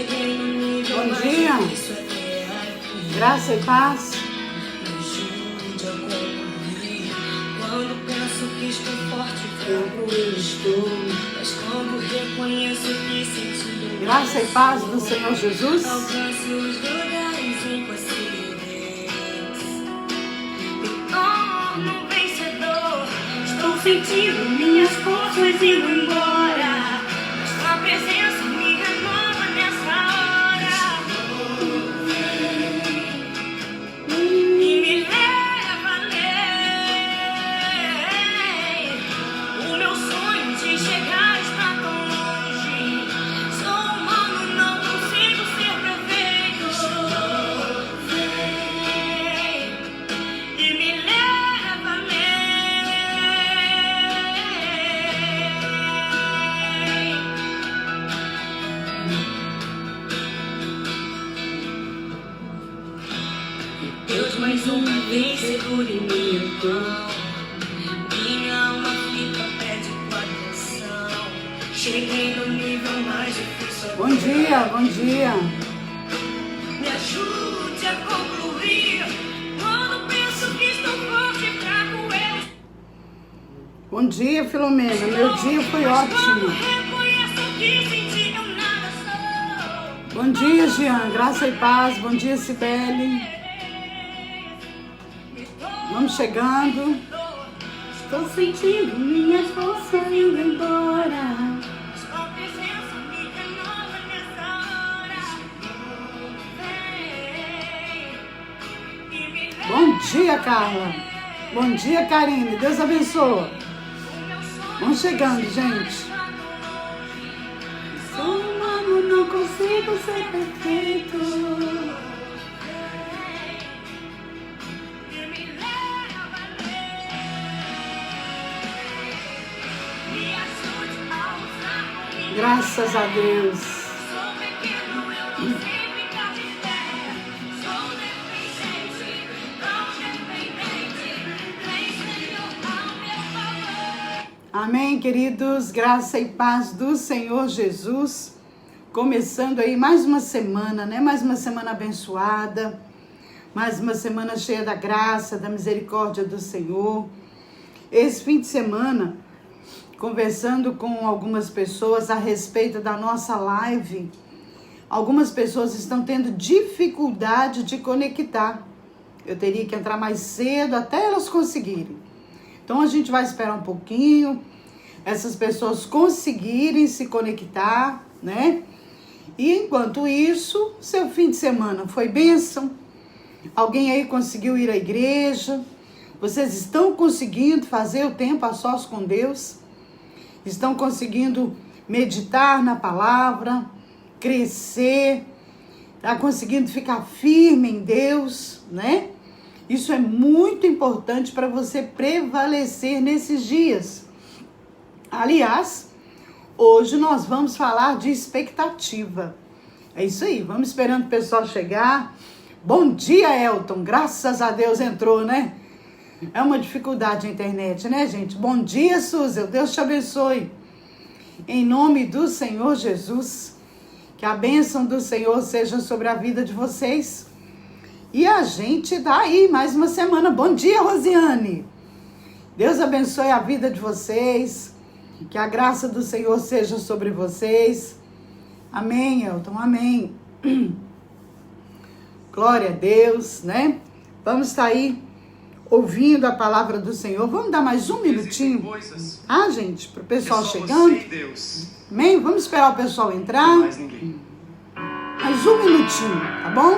cheguei no nível Bom mais dia. difícil até aqui. Graça e paz. Me ajude a concluir. Quando penso que estou forte, fraco eu estou. Mas quando reconheço que sentido Graça e paz do Senhor Jesus. alcance os lugares impossíveis. Me torno vencedor. Estou sentindo minhas forças indo embora. Mas tua presença me renova nessa hora. E me leva além. O meu sonho de chegar está tão longe. Sou humano, não consigo ser perfeito. E me leva além. Deus, mais uma vez segure minha mão. Minha alma fica pede tua atenção. Cheguei no nível mais difícil. Bom dia, bom dia. Me ajude a concluir. Quando penso que estou forte e fraco, eu Bom dia, Filomena. Meu dia foi Quando ótimo. reconheço que sem ti eu nada sou. Bom dia, Jean. Graça e paz. Bom dia, Cibele. Vamos chegando. Estou sentindo minhas forças indo embora. Sua presença me renova nessa hora. E me leva Bom dia, Carla. Bom dia, Karine. Deus abençoe. Vamos chegando, gente. Sou humano, não consigo ser perfeito. e me leva além. Me ajude a usar o que Graças a Deus. sou pequeno, eu não sei ficar de pé. Sou dependente, tão dependente. Vem, Senhor, ao meu favor. Amém, queridos. Graça e paz do Senhor Jesus. Começando aí mais uma semana, né? Mais uma semana abençoada. Mais uma semana cheia da graça, da misericórdia do Senhor. Esse fim de semana, conversando com algumas pessoas a respeito da nossa live, algumas pessoas estão tendo dificuldade de conectar. Eu teria que entrar mais cedo até elas conseguirem. Então a gente vai esperar um pouquinho, essas pessoas conseguirem se conectar, né? E enquanto isso, seu fim de semana foi bênção? Alguém aí conseguiu ir à igreja? Vocês estão conseguindo fazer o tempo a sós com Deus? Estão conseguindo meditar na palavra, crescer, tá conseguindo ficar firme em Deus, né? Isso é muito importante para você prevalecer nesses dias. Aliás, hoje nós vamos falar de expectativa. É isso aí, vamos esperando o pessoal chegar. Bom dia, Elton. Graças a Deus entrou, né? É uma dificuldade a internet, né, gente? Bom dia, Suzy. Deus te abençoe. Em nome do Senhor Jesus, que a bênção do Senhor seja sobre a vida de vocês. E a gente tá aí mais uma semana. Bom dia, Rosiane. Deus abençoe a vida de vocês. Que a graça do Senhor seja sobre vocês. Amém, Elton. Amém. Glória a Deus, né? Vamos estar aí ouvindo a palavra do Senhor. Vamos dar mais um minutinho. Ah, gente, para o pessoal chegando. Amém? Vamos esperar o pessoal entrar. Mais um minutinho, tá bom?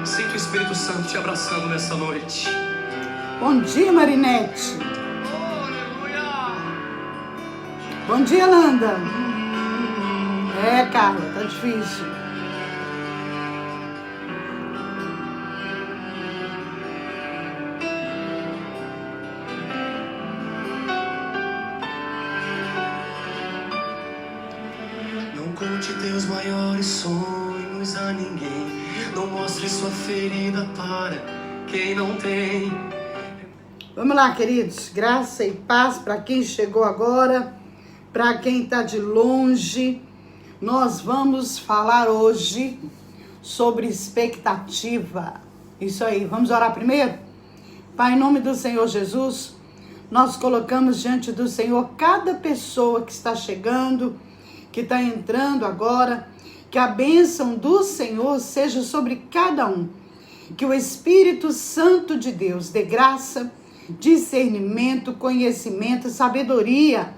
Sinto o Espírito Santo te abraçando nessa noite. Bom dia, Marinete. Aleluia! Bom dia, Landa. É, Carla, tá difícil. Não conte teus maiores sonhos a ninguém. Não mostre sua ferida para quem não tem. Vamos lá, queridos. Graça e paz para quem chegou agora. para quem está de longe. Nós vamos falar hoje sobre expectativa. Isso aí, vamos orar primeiro? Pai, em nome do Senhor Jesus, nós colocamos diante do Senhor cada pessoa que está chegando, que está entrando agora, que a bênção do Senhor seja sobre cada um, que o Espírito Santo de Deus dê graça, discernimento, conhecimento, sabedoria,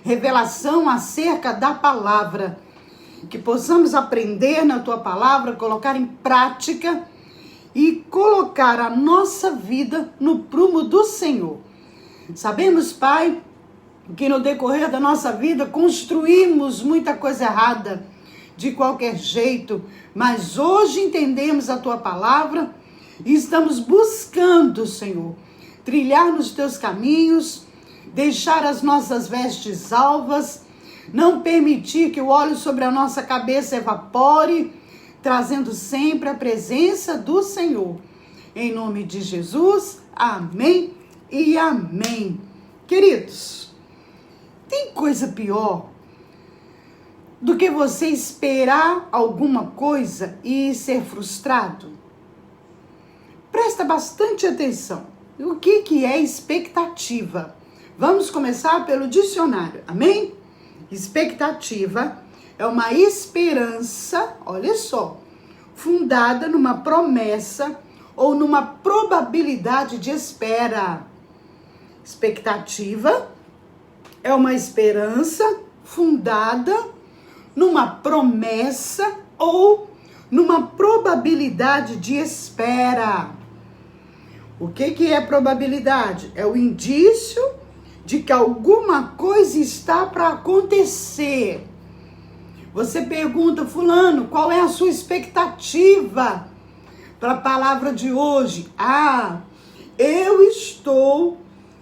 revelação acerca da palavra, que possamos aprender na tua palavra, colocar em prática e colocar a nossa vida no prumo do Senhor. Sabemos, Pai, que no decorrer da nossa vida construímos muita coisa errada, de qualquer jeito, mas hoje entendemos a tua palavra e estamos buscando, Senhor, trilhar nos teus caminhos, deixar as nossas vestes alvas, não permitir que o óleo sobre a nossa cabeça evapore, trazendo sempre a presença do Senhor. Em nome de Jesus, amém e amém. Queridos, tem coisa pior do que você esperar alguma coisa e ser frustrado? Presta bastante atenção. O que é expectativa? Vamos começar pelo dicionário, amém? Expectativa é uma esperança, olha só, fundada numa promessa ou numa probabilidade de espera. Expectativa é uma esperança fundada numa promessa ou numa probabilidade de espera. O que é probabilidade? É o indício de que alguma coisa está para acontecer. Você pergunta, fulano, qual é a sua expectativa para a palavra de hoje? Eu estou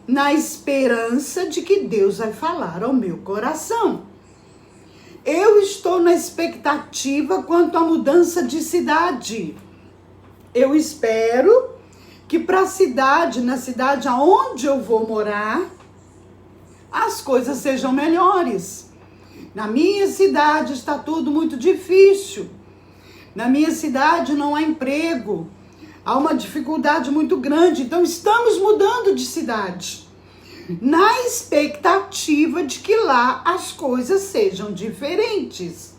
na esperança de que Deus vai falar ao meu coração. Eu estou na expectativa quanto à mudança de cidade. Eu espero que na cidade aonde eu vou morar, as coisas sejam melhores. Na minha cidade está tudo muito difícil. Na minha cidade não há emprego. Há uma dificuldade muito grande. Então estamos mudando de cidade, na expectativa de que lá as coisas sejam diferentes.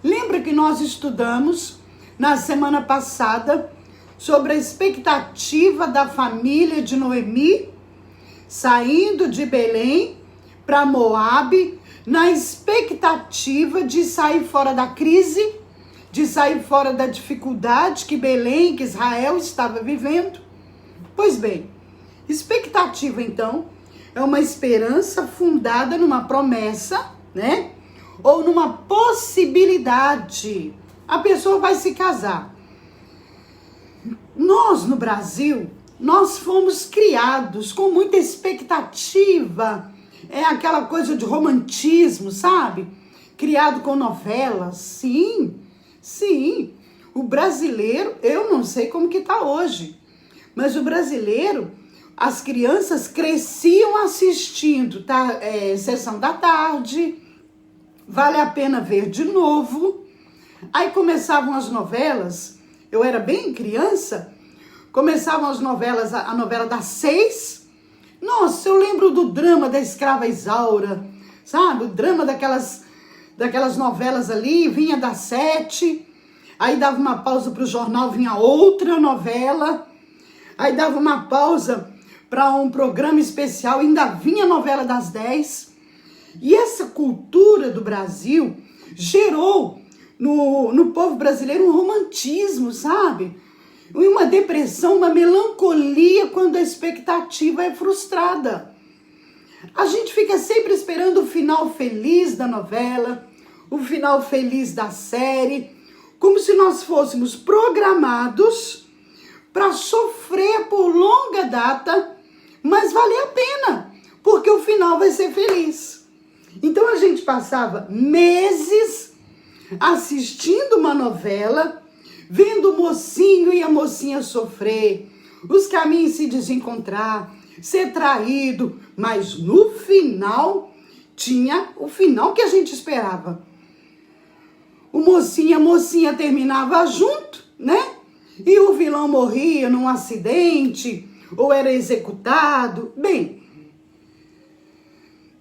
Lembra que nós estudamos na semana passada sobre a expectativa da família de Noemi, saindo de Belém para Moabe, na expectativa de sair fora da crise, de sair fora da dificuldade que Belém, que Israel estava vivendo? Pois bem, expectativa então é uma esperança fundada numa promessa, né? Ou numa possibilidade. A pessoa vai se casar. Nós no Brasil, nós fomos criados com muita expectativa. É aquela coisa de romantismo, sabe? Criado com novelas. Sim. O brasileiro, eu não sei como que tá hoje, mas o brasileiro, as crianças cresciam assistindo, tá? Sessão da tarde, Vale a Pena Ver de Novo. Aí começavam as novelas, eu era bem criança, começavam as novelas, a novela das 6. Nossa, eu lembro do drama da escrava Isaura, sabe? O drama daquelas novelas ali, vinha das 7, aí dava uma pausa para o jornal, vinha outra novela, aí dava uma pausa para um programa especial, ainda vinha a novela das 10. E essa cultura do Brasil gerou no povo brasileiro um romantismo, sabe? Uma depressão, uma melancolia quando a expectativa é frustrada. A gente fica sempre esperando o final feliz da novela, o final feliz da série, como se nós fôssemos programados para sofrer por longa data, mas valer a pena, porque o final vai ser feliz. Então a gente passava meses assistindo uma novela, vendo o mocinho e a mocinha sofrer, os caminhos se desencontrar, ser traído, mas no final tinha o final que a gente esperava. O mocinho e a mocinha terminavam junto, né? E o vilão morria num acidente ou era executado. Bem,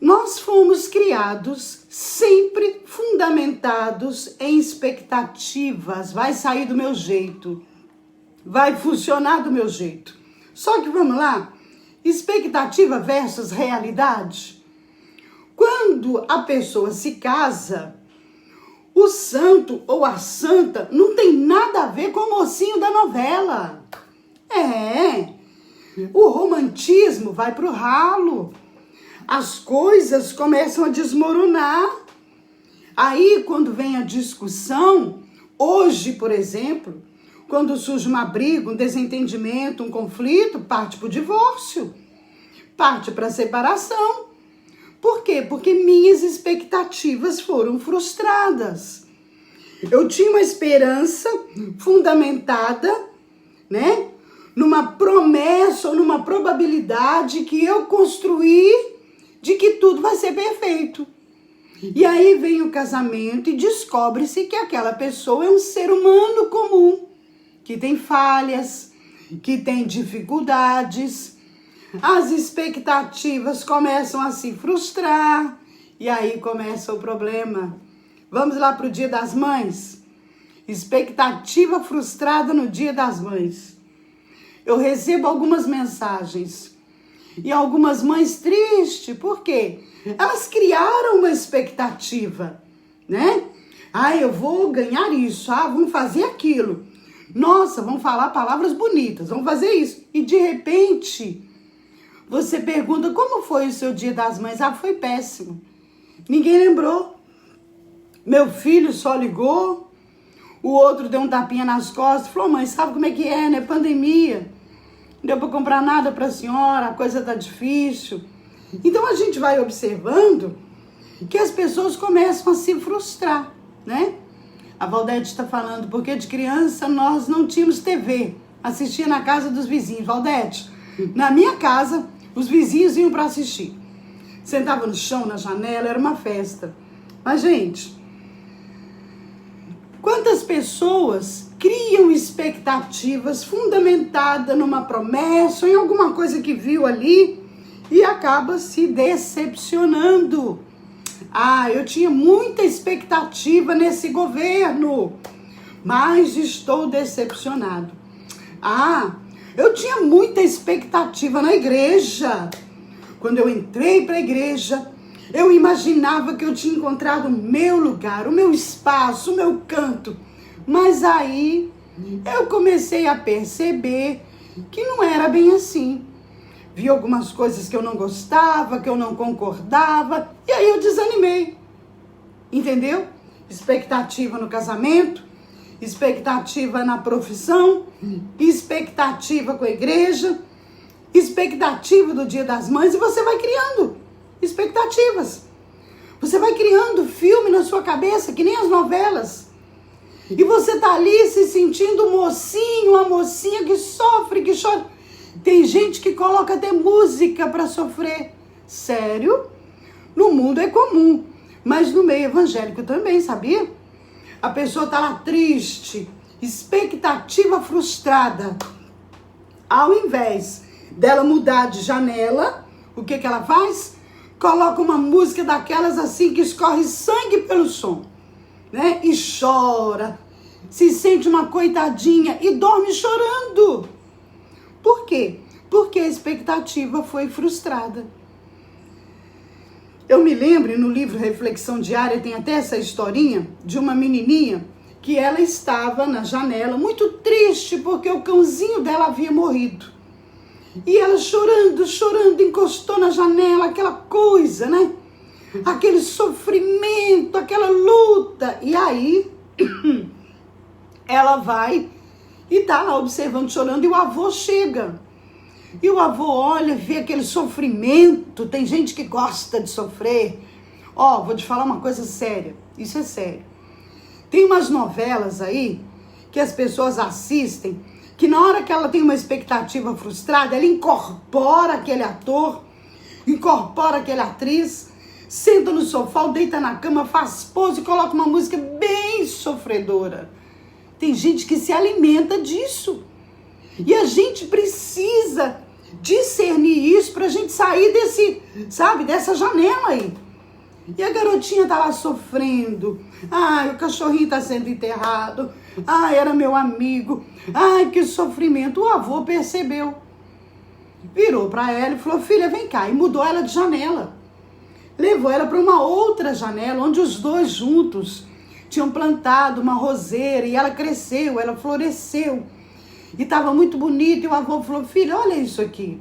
nós fomos criados sempre fundamentados em expectativas. Vai sair do meu jeito, vai funcionar do meu jeito. Só que vamos lá, expectativa versus realidade. Quando a pessoa se casa, o santo ou a santa não tem nada a ver com o mocinho da novela. O romantismo vai pro ralo. As coisas começam a desmoronar. Aí, quando vem a discussão, hoje, por exemplo, quando surge uma briga, um desentendimento, um conflito, parte para o divórcio, parte para a separação. Por quê? Porque minhas expectativas foram frustradas. Eu tinha uma esperança fundamentada, né, numa promessa ou numa probabilidade que eu construí de que tudo vai ser perfeito. E aí vem o casamento e descobre-se que aquela pessoa é um ser humano comum, que tem falhas, que tem dificuldades. As expectativas começam a se frustrar e aí começa o problema. Vamos lá para o Dia das Mães? Expectativa frustrada no Dia das Mães. Eu recebo algumas mensagens e algumas mães tristes, por quê? Elas criaram uma expectativa, né? Eu vou ganhar isso, vamos fazer aquilo. Nossa, vamos falar palavras bonitas, vamos fazer isso. E de repente, você pergunta, como foi o seu Dia das Mães? Foi péssimo. Ninguém lembrou. Meu filho só ligou, o outro deu um tapinha nas costas, falou, mãe, sabe como é que é, né? Pandemia. Não deu para comprar nada para a senhora, a coisa tá difícil. Então a gente vai observando que as pessoas começam a se frustrar, né? A Valdete está falando, porque de criança nós não tínhamos TV, assistia na casa dos vizinhos. Valdete, na minha casa, os vizinhos iam para assistir. Sentava no chão, na janela, era uma festa. Mas, gente, quantas pessoas criam expectativas fundamentadas numa promessa ou em alguma coisa que viu ali e acaba se decepcionando. Eu tinha muita expectativa nesse governo, mas estou decepcionado. Eu tinha muita expectativa na igreja. Quando eu entrei para a igreja, eu imaginava que eu tinha encontrado o meu lugar, o meu espaço, o meu canto. Mas aí eu comecei a perceber que não era bem assim. Vi algumas coisas que eu não gostava, que eu não concordava, e aí eu desanimei. Entendeu? Expectativa no casamento, expectativa na profissão, expectativa com a igreja, expectativa do Dia das Mães, e você vai criando expectativas. Você vai criando filme na sua cabeça, que nem as novelas. E você tá ali se sentindo um mocinho, uma mocinha que sofre, que chora. Tem gente que coloca até música para sofrer. Sério? No mundo é comum, mas no meio evangélico também, sabia? A pessoa tá lá triste, expectativa frustrada. Ao invés dela mudar de janela, o que ela faz? Coloca uma música daquelas assim que escorre sangue pelo som, né? E chora, se sente uma coitadinha e dorme chorando. Por quê? Porque a expectativa foi frustrada. Eu me lembro, no livro Reflexão Diária, tem até essa historinha de uma menininha que ela estava na janela, muito triste, porque o cãozinho dela havia morrido. E ela chorando, encostou na janela, aquela coisa, né? Aquele sofrimento, aquela luta. E aí, ela vai e tá lá observando, chorando, e o avô chega. E o avô olha, vê aquele sofrimento. Tem gente que gosta de sofrer. Vou te falar uma coisa séria. Isso é sério. Tem umas novelas aí que as pessoas assistem, que na hora que ela tem uma expectativa frustrada, ela incorpora aquele ator, incorpora aquela atriz, senta no sofá ou deita na cama, faz pose e coloca uma música bem sofredora. Tem gente que se alimenta disso. E a gente precisa discernir isso para a gente sair dessa janela aí. E a garotinha tá lá sofrendo. Ai, o cachorrinho tá sendo enterrado. Ai, era meu amigo. Ai, que sofrimento. O avô percebeu. Virou para ela e falou, filha, vem cá. E mudou ela de janela. Levou ela para uma outra janela, onde os dois juntos tinham plantado uma roseira. E ela cresceu, ela floresceu. E estava muito bonito. E o avô falou, filha, olha isso aqui.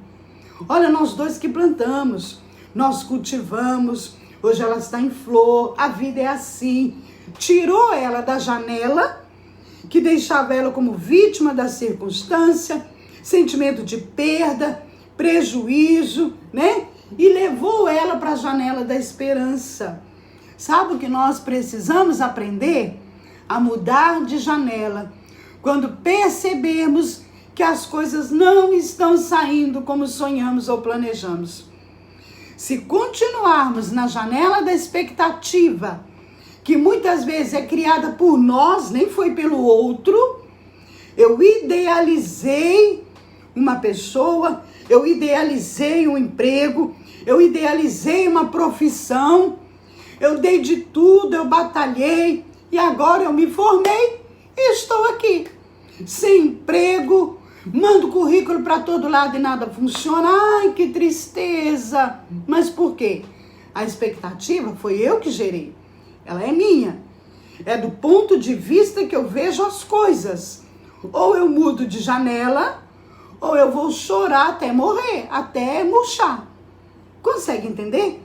Olha nós dois que plantamos. Nós cultivamos. Hoje ela está em flor, a vida é assim. Tirou ela da janela, que deixava ela como vítima da circunstância, sentimento de perda, prejuízo, né? E levou ela para a janela da esperança. Sabe o que nós precisamos aprender? A mudar de janela. Quando percebermos que as coisas não estão saindo como sonhamos ou planejamos. Se continuarmos na janela da expectativa, que muitas vezes é criada por nós, nem foi pelo outro, eu idealizei uma pessoa, eu idealizei um emprego, eu idealizei uma profissão, eu dei de tudo, eu batalhei, e agora eu me formei e estou aqui, sem emprego, mando currículo para todo lado e nada funciona. Ai, que tristeza. Mas por quê? A expectativa foi eu que gerei. Ela é minha. É do ponto de vista que eu vejo as coisas. Ou eu mudo de janela, ou eu vou chorar até morrer, até murchar. Consegue entender?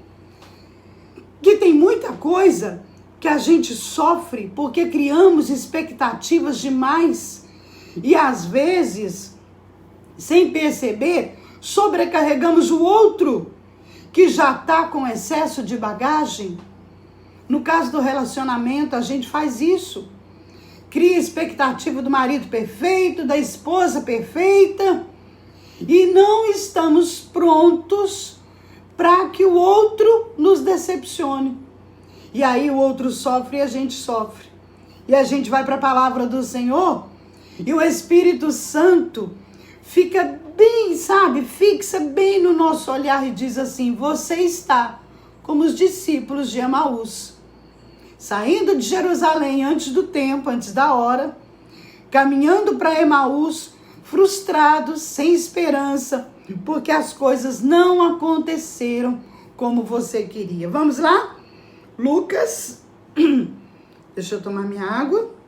Que tem muita coisa que a gente sofre porque criamos expectativas demais. E às vezes, sem perceber, sobrecarregamos o outro que já está com excesso de bagagem. No caso do relacionamento, a gente faz isso. Cria expectativa do marido perfeito, da esposa perfeita, e não estamos prontos para que o outro nos decepcione. E aí o outro sofre e a gente sofre. E a gente vai para a palavra do Senhor. E o Espírito Santo fica bem, sabe, fixa bem no nosso olhar e diz assim, você está como os discípulos de Emaús, saindo de Jerusalém antes do tempo, antes da hora, caminhando para Emaús, frustrados, sem esperança, porque as coisas não aconteceram como você queria. Vamos lá? Lucas, deixa eu tomar minha água.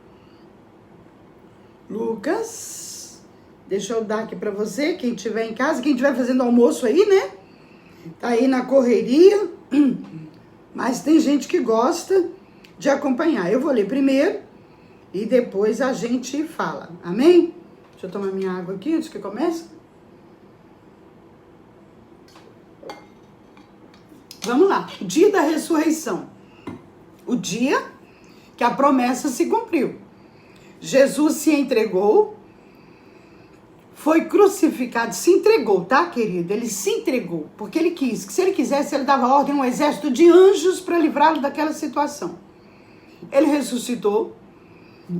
Lucas, deixa eu dar aqui para você, quem estiver em casa, quem estiver fazendo almoço aí, né? Tá aí na correria, mas tem gente que gosta de acompanhar. Eu vou ler primeiro e depois a gente fala, amém? Deixa eu tomar minha água aqui antes que comece. Vamos lá, o dia da ressurreição. O dia que a promessa se cumpriu. Jesus se entregou, foi crucificado, se entregou, tá, querido? Ele se entregou, porque ele quis, que se ele quisesse, ele dava ordem a um exército de anjos para livrá-lo daquela situação. Ele ressuscitou,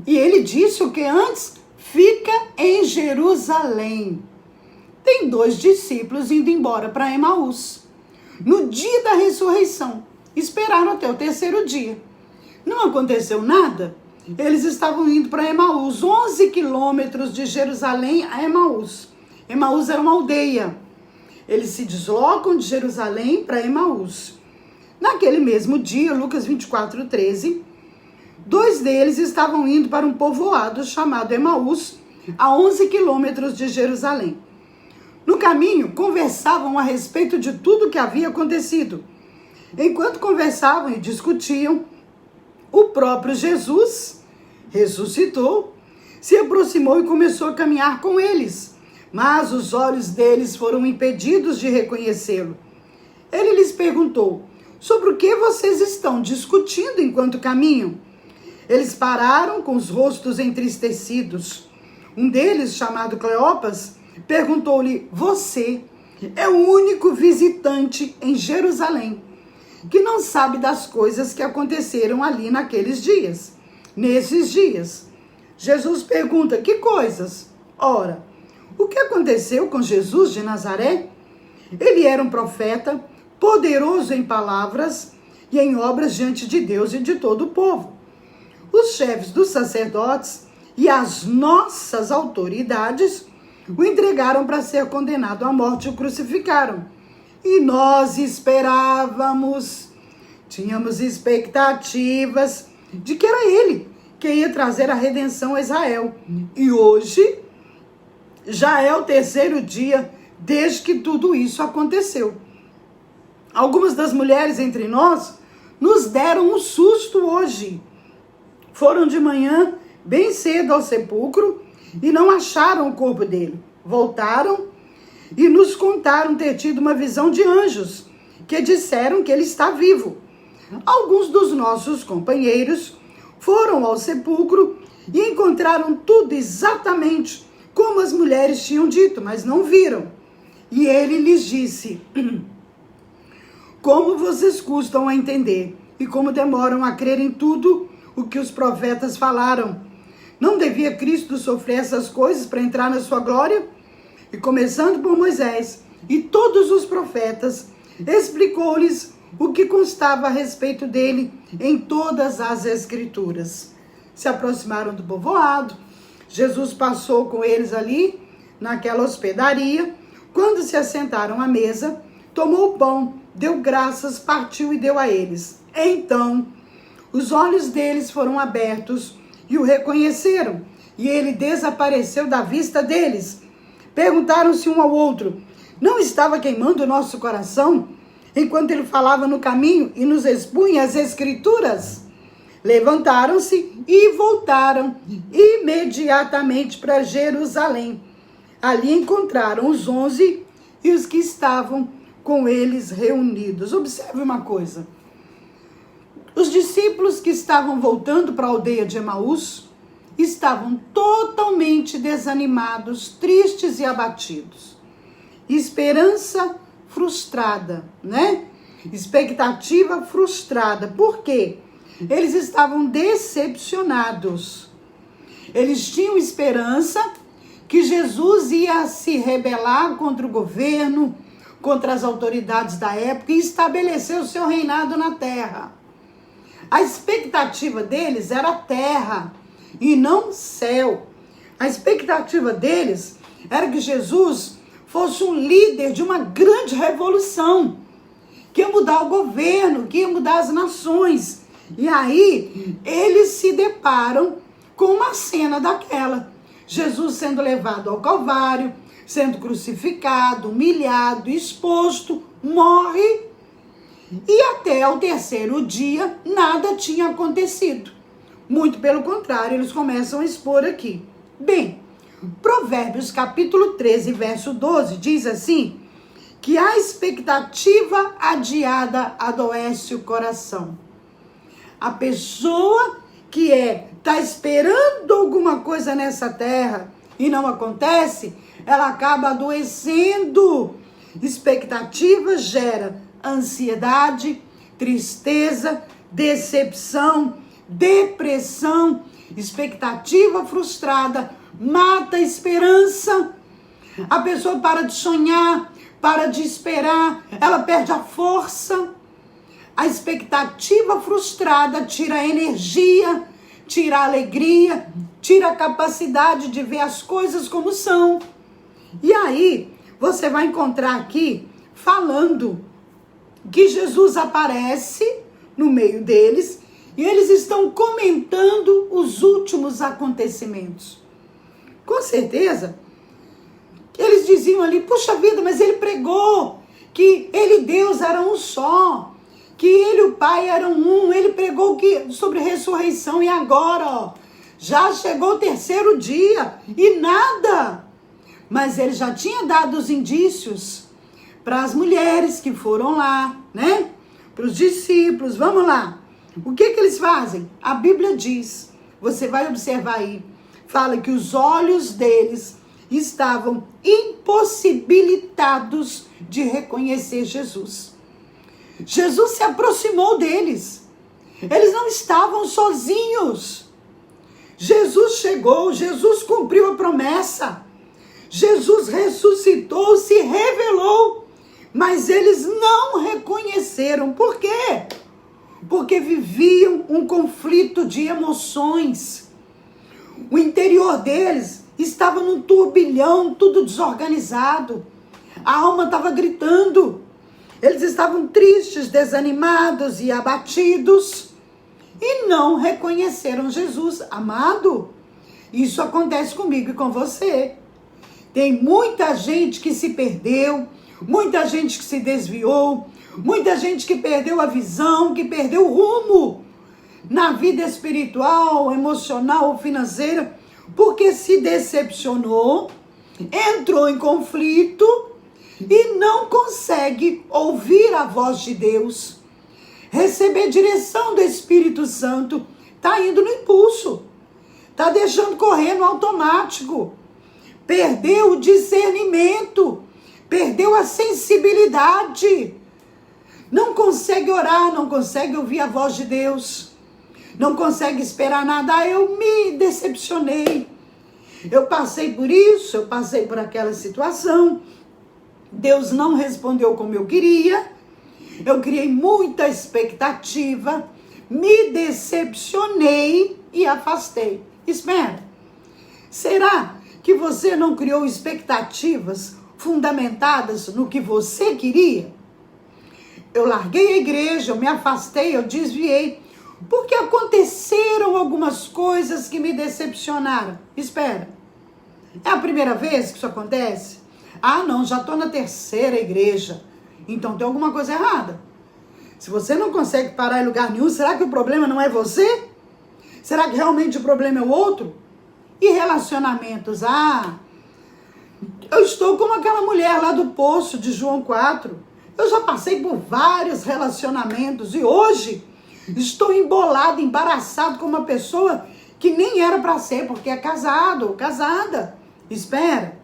e ele disse o que antes? Fica em Jerusalém. Tem 2 discípulos indo embora para Emaús. No dia da ressurreição, esperaram até o 3º dia. Não aconteceu nada? Eles estavam indo para Emaús, 11 quilômetros de Jerusalém a Emaús. Emaús era uma aldeia. Eles se deslocam de Jerusalém para Emaús. Naquele mesmo dia, Lucas 24:13, 2 deles estavam indo para um povoado chamado Emaús, a 11 quilômetros de Jerusalém. No caminho, conversavam a respeito de tudo o que havia acontecido. Enquanto conversavam e discutiam, o próprio Jesus ressuscitou, se aproximou e começou a caminhar com eles, mas os olhos deles foram impedidos de reconhecê-lo. Ele lhes perguntou, sobre o que vocês estão discutindo enquanto caminham? Eles pararam com os rostos entristecidos. Um deles, chamado Cleopas, perguntou-lhe, você é o único visitante em Jerusalém que não sabe das coisas que aconteceram ali naqueles dias, nesses dias. Jesus pergunta: que coisas? Ora, o que aconteceu com Jesus de Nazaré? Ele era um profeta, poderoso em palavras e em obras diante de Deus e de todo o povo. Os chefes dos sacerdotes e as nossas autoridades o entregaram para ser condenado à morte e o crucificaram. E nós esperávamos, tínhamos expectativas de que era ele que ia trazer a redenção a Israel. E hoje já é o terceiro dia desde que tudo isso aconteceu. Algumas das mulheres entre nós nos deram um susto hoje. Foram de manhã, bem cedo, ao sepulcro e não acharam o corpo dele. Voltaram e nos contaram ter tido uma visão de anjos que disseram que ele está vivo. Alguns dos nossos companheiros foram ao sepulcro e encontraram tudo exatamente como as mulheres tinham dito, mas não viram. E ele lhes disse: como vocês custam a entender e como demoram a crer em tudo o que os profetas falaram. Não devia Cristo sofrer essas coisas para entrar na sua glória? E começando por Moisés e todos os profetas, explicou-lhes o que constava a respeito dele em todas as Escrituras. Se aproximaram do povoado. Jesus passou com eles ali, naquela hospedaria. Quando se assentaram à mesa, tomou o pão, deu graças, partiu e deu a eles. Então, os olhos deles foram abertos e o reconheceram, e ele desapareceu da vista deles. Perguntaram-se um ao outro: não estava queimando o nosso coração enquanto ele falava no caminho e nos expunha as Escrituras? Levantaram-se e voltaram imediatamente para Jerusalém. Ali encontraram os 11 e os que estavam com eles reunidos. Observe uma coisa. Os discípulos que estavam voltando para a aldeia de Emaús estavam totalmente desanimados, tristes e abatidos. Esperança frustrada, né? Expectativa frustrada. Por quê? Eles estavam decepcionados. Eles tinham esperança que Jesus ia se rebelar contra o governo, contra as autoridades da época e estabelecer o seu reinado na terra. A expectativa deles era terra e não céu. A expectativa deles era que Jesus fosse um líder de uma grande revolução, que ia mudar o governo, que ia mudar as nações. E aí eles se deparam com uma cena daquela. Jesus sendo levado ao Calvário, sendo crucificado, humilhado, exposto, morre. E até o terceiro dia, nada tinha acontecido. Muito pelo contrário, eles começam a expor aqui. Bem, Provérbios capítulo 13, verso 12, diz assim, que a expectativa adiada adoece o coração. A pessoa que está esperando alguma coisa nessa terra e não acontece, ela acaba adoecendo. Expectativa gera ansiedade, tristeza, decepção, depressão. Expectativa frustrada mata a esperança. A pessoa para de sonhar, para de esperar, ela perde a força. A expectativa frustrada tira a energia, tira a alegria, tira a capacidade de ver as coisas como são. E aí, você vai encontrar aqui falando que Jesus aparece no meio deles e eles estão comentando os últimos acontecimentos. Com certeza, eles diziam ali, puxa vida, mas ele pregou que ele e Deus eram um só, que ele e o Pai eram um, ele pregou sobre ressurreição e agora, ó, já chegou o terceiro dia e nada. Mas ele já tinha dado os indícios para as mulheres que foram lá, né? Para os discípulos, vamos lá. O que eles fazem? A Bíblia diz, você vai observar aí, fala que os olhos deles estavam impossibilitados de reconhecer Jesus. Jesus se aproximou deles. Eles não estavam sozinhos. Jesus chegou, Jesus cumpriu a promessa. Jesus ressuscitou, se revelou. Mas eles não reconheceram. Por quê? Porque viviam um conflito de emoções. O interior deles estava num turbilhão, tudo desorganizado. A alma estava gritando. Eles estavam tristes, desanimados e abatidos. E não reconheceram Jesus. Amado, isso acontece comigo e com você. Tem muita gente que se perdeu, muita gente que se desviou, muita gente que perdeu a visão, que perdeu o rumo na vida espiritual, emocional ou financeira, porque se decepcionou, entrou em conflito e não consegue ouvir a voz de Deus, receber direção do Espírito Santo. Está indo no impulso, está deixando correr no automático, perdeu o discernimento, perdeu a sensibilidade, não consegue orar, não consegue ouvir a voz de Deus, não consegue esperar nada. Eu me decepcionei, eu passei por isso, eu passei por aquela situação, Deus não respondeu como eu queria, eu criei muita expectativa, me decepcionei e afastei. Espera, será que você não criou expectativas fundamentadas no que você queria? Eu larguei a igreja, eu me afastei, eu desviei, porque aconteceram algumas coisas que me decepcionaram. Espera, é a primeira vez que isso acontece? Ah, não, já estou na terceira igreja, então tem alguma coisa errada. Se você não consegue parar em lugar nenhum, será que o problema não é você? Será que realmente o problema é o outro? E relacionamentos? Ah, eu estou como aquela mulher lá do poço de João 4. Eu já passei por vários relacionamentos e hoje estou embolado, embaraçado com uma pessoa que nem era para ser, porque é casado ou casada. Espera,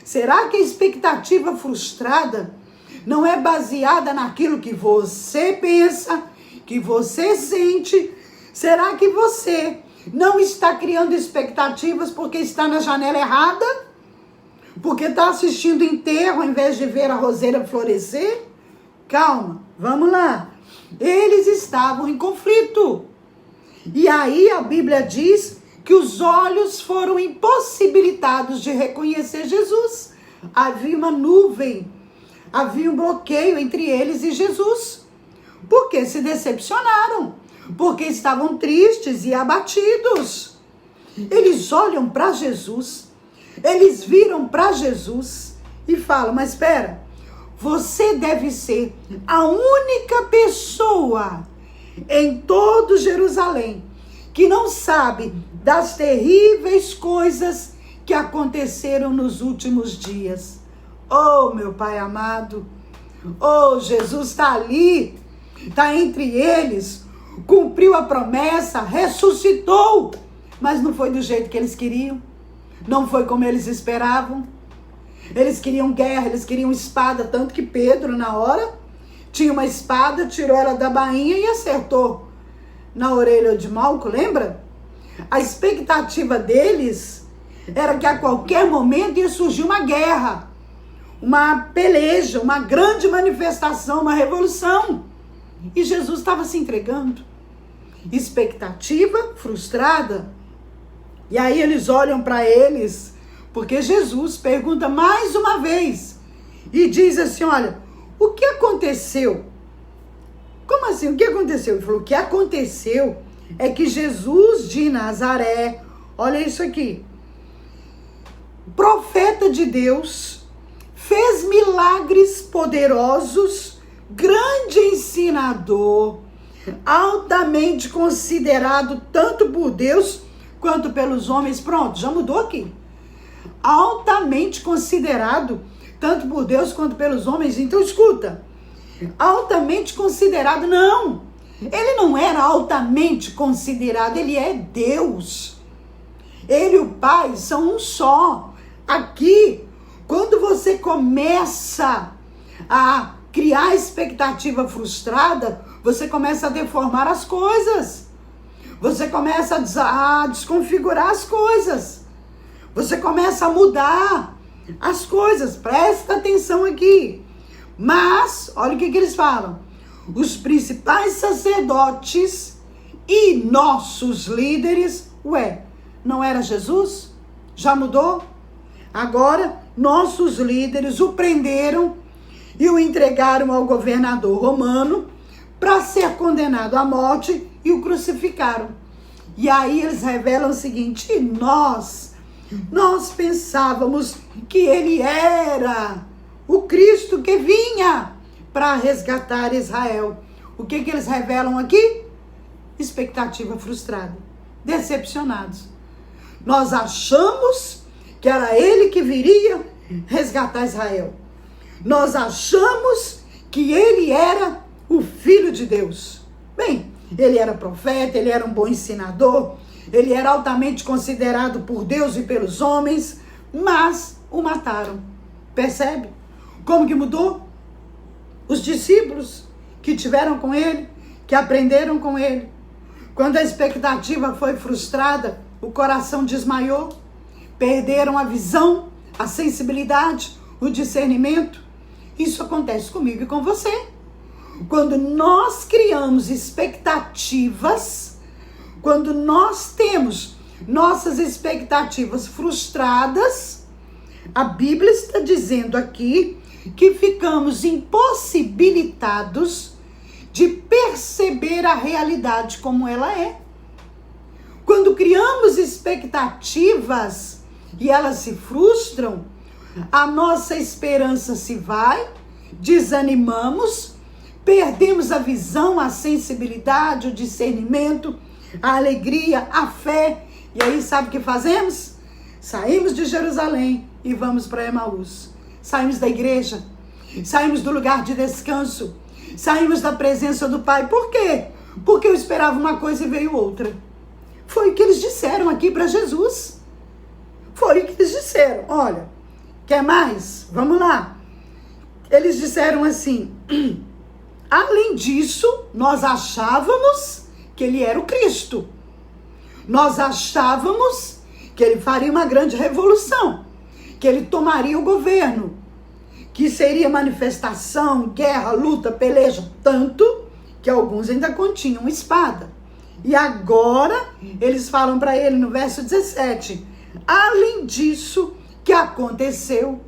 será que a expectativa frustrada não é baseada naquilo que você pensa, que você sente? Será que você não está criando expectativas porque está na janela errada? Porque está assistindo enterro ao invés de ver a roseira florescer? Calma, vamos lá. Eles estavam em conflito. E aí a Bíblia diz que os olhos foram impossibilitados de reconhecer Jesus. Havia uma nuvem, havia um bloqueio entre eles e Jesus. Porque se decepcionaram, porque estavam tristes e abatidos. Eles olham para Jesus, eles viram para Jesus e falam, mas espera, você deve ser a única pessoa em todo Jerusalém que não sabe das terríveis coisas que aconteceram nos últimos dias. Oh, meu Pai amado, oh, Jesus está ali, está entre eles, cumpriu a promessa, ressuscitou, mas não foi do jeito que eles queriam, não foi como eles esperavam. Eles queriam guerra, eles queriam espada, tanto que Pedro, na hora, tinha uma espada, tirou ela da bainha e acertou na orelha de Malco, lembra? A expectativa deles era que a qualquer momento ia surgir uma guerra, uma peleja, uma grande manifestação, uma revolução. E Jesus estava se entregando. Expectativa frustrada. E aí eles olham para eles, porque Jesus pergunta mais uma vez e diz assim, olha, o que aconteceu? Como assim? O que aconteceu? Ele falou, o que aconteceu é que Jesus de Nazaré, olha isso aqui, profeta de Deus, fez milagres poderosos, grande ensinador, altamente considerado tanto por Deus quanto pelos homens. Pronto, já mudou aqui. Altamente considerado tanto por Deus quanto pelos homens. Então escuta, altamente considerado, não, ele não era altamente considerado, ele é Deus, ele e o Pai são um só. Aqui, quando você começa a criar expectativa frustrada, você começa a deformar as coisas. Você começa a desconfigurar as coisas. Você começa a mudar as coisas. Presta atenção aqui. Mas, olha o que eles falam. Os principais sacerdotes e nossos líderes, não era Jesus? Já mudou? Agora, nossos líderes o prenderam e o entregaram ao governador romano para ser condenado à morte e o crucificaram. E aí eles revelam o seguinte: nós pensávamos que ele era o Cristo que vinha para resgatar Israel. O que eles revelam aqui? Expectativa frustrada, decepcionados. Nós achamos que era ele que viria resgatar Israel. Nós achamos que ele era o Filho de Deus. Bem, ele era profeta, ele era um bom ensinador, ele era altamente considerado por Deus e pelos homens, mas o mataram. Percebe? Como que mudou? Os discípulos que tiveram com ele, que aprenderam com ele, quando a expectativa foi frustrada, o coração desmaiou, perderam a visão, a sensibilidade, o discernimento. Isso acontece comigo e com você. Quando nós criamos expectativas, quando nós temos nossas expectativas frustradas, a Bíblia está dizendo aqui que ficamos impossibilitados de perceber a realidade como ela é. Quando criamos expectativas e elas se frustram, a nossa esperança se vai, desanimamos, perdemos a visão, a sensibilidade, o discernimento, a alegria, a fé. E aí sabe o que fazemos? Saímos de Jerusalém e vamos para Emaús. Saímos da igreja, saímos do lugar de descanso, saímos da presença do Pai. Por quê? Porque eu esperava uma coisa e veio outra. Foi o que eles disseram aqui para Jesus. Foi o que eles disseram. Olha, quer mais? Vamos lá. Eles disseram assim: além disso, nós achávamos que ele era o Cristo. Nós achávamos que ele faria uma grande revolução, que ele tomaria o governo, que seria manifestação, guerra, luta, peleja, tanto que alguns ainda continham espada. E agora eles falam para ele no verso 17, além disso que aconteceu,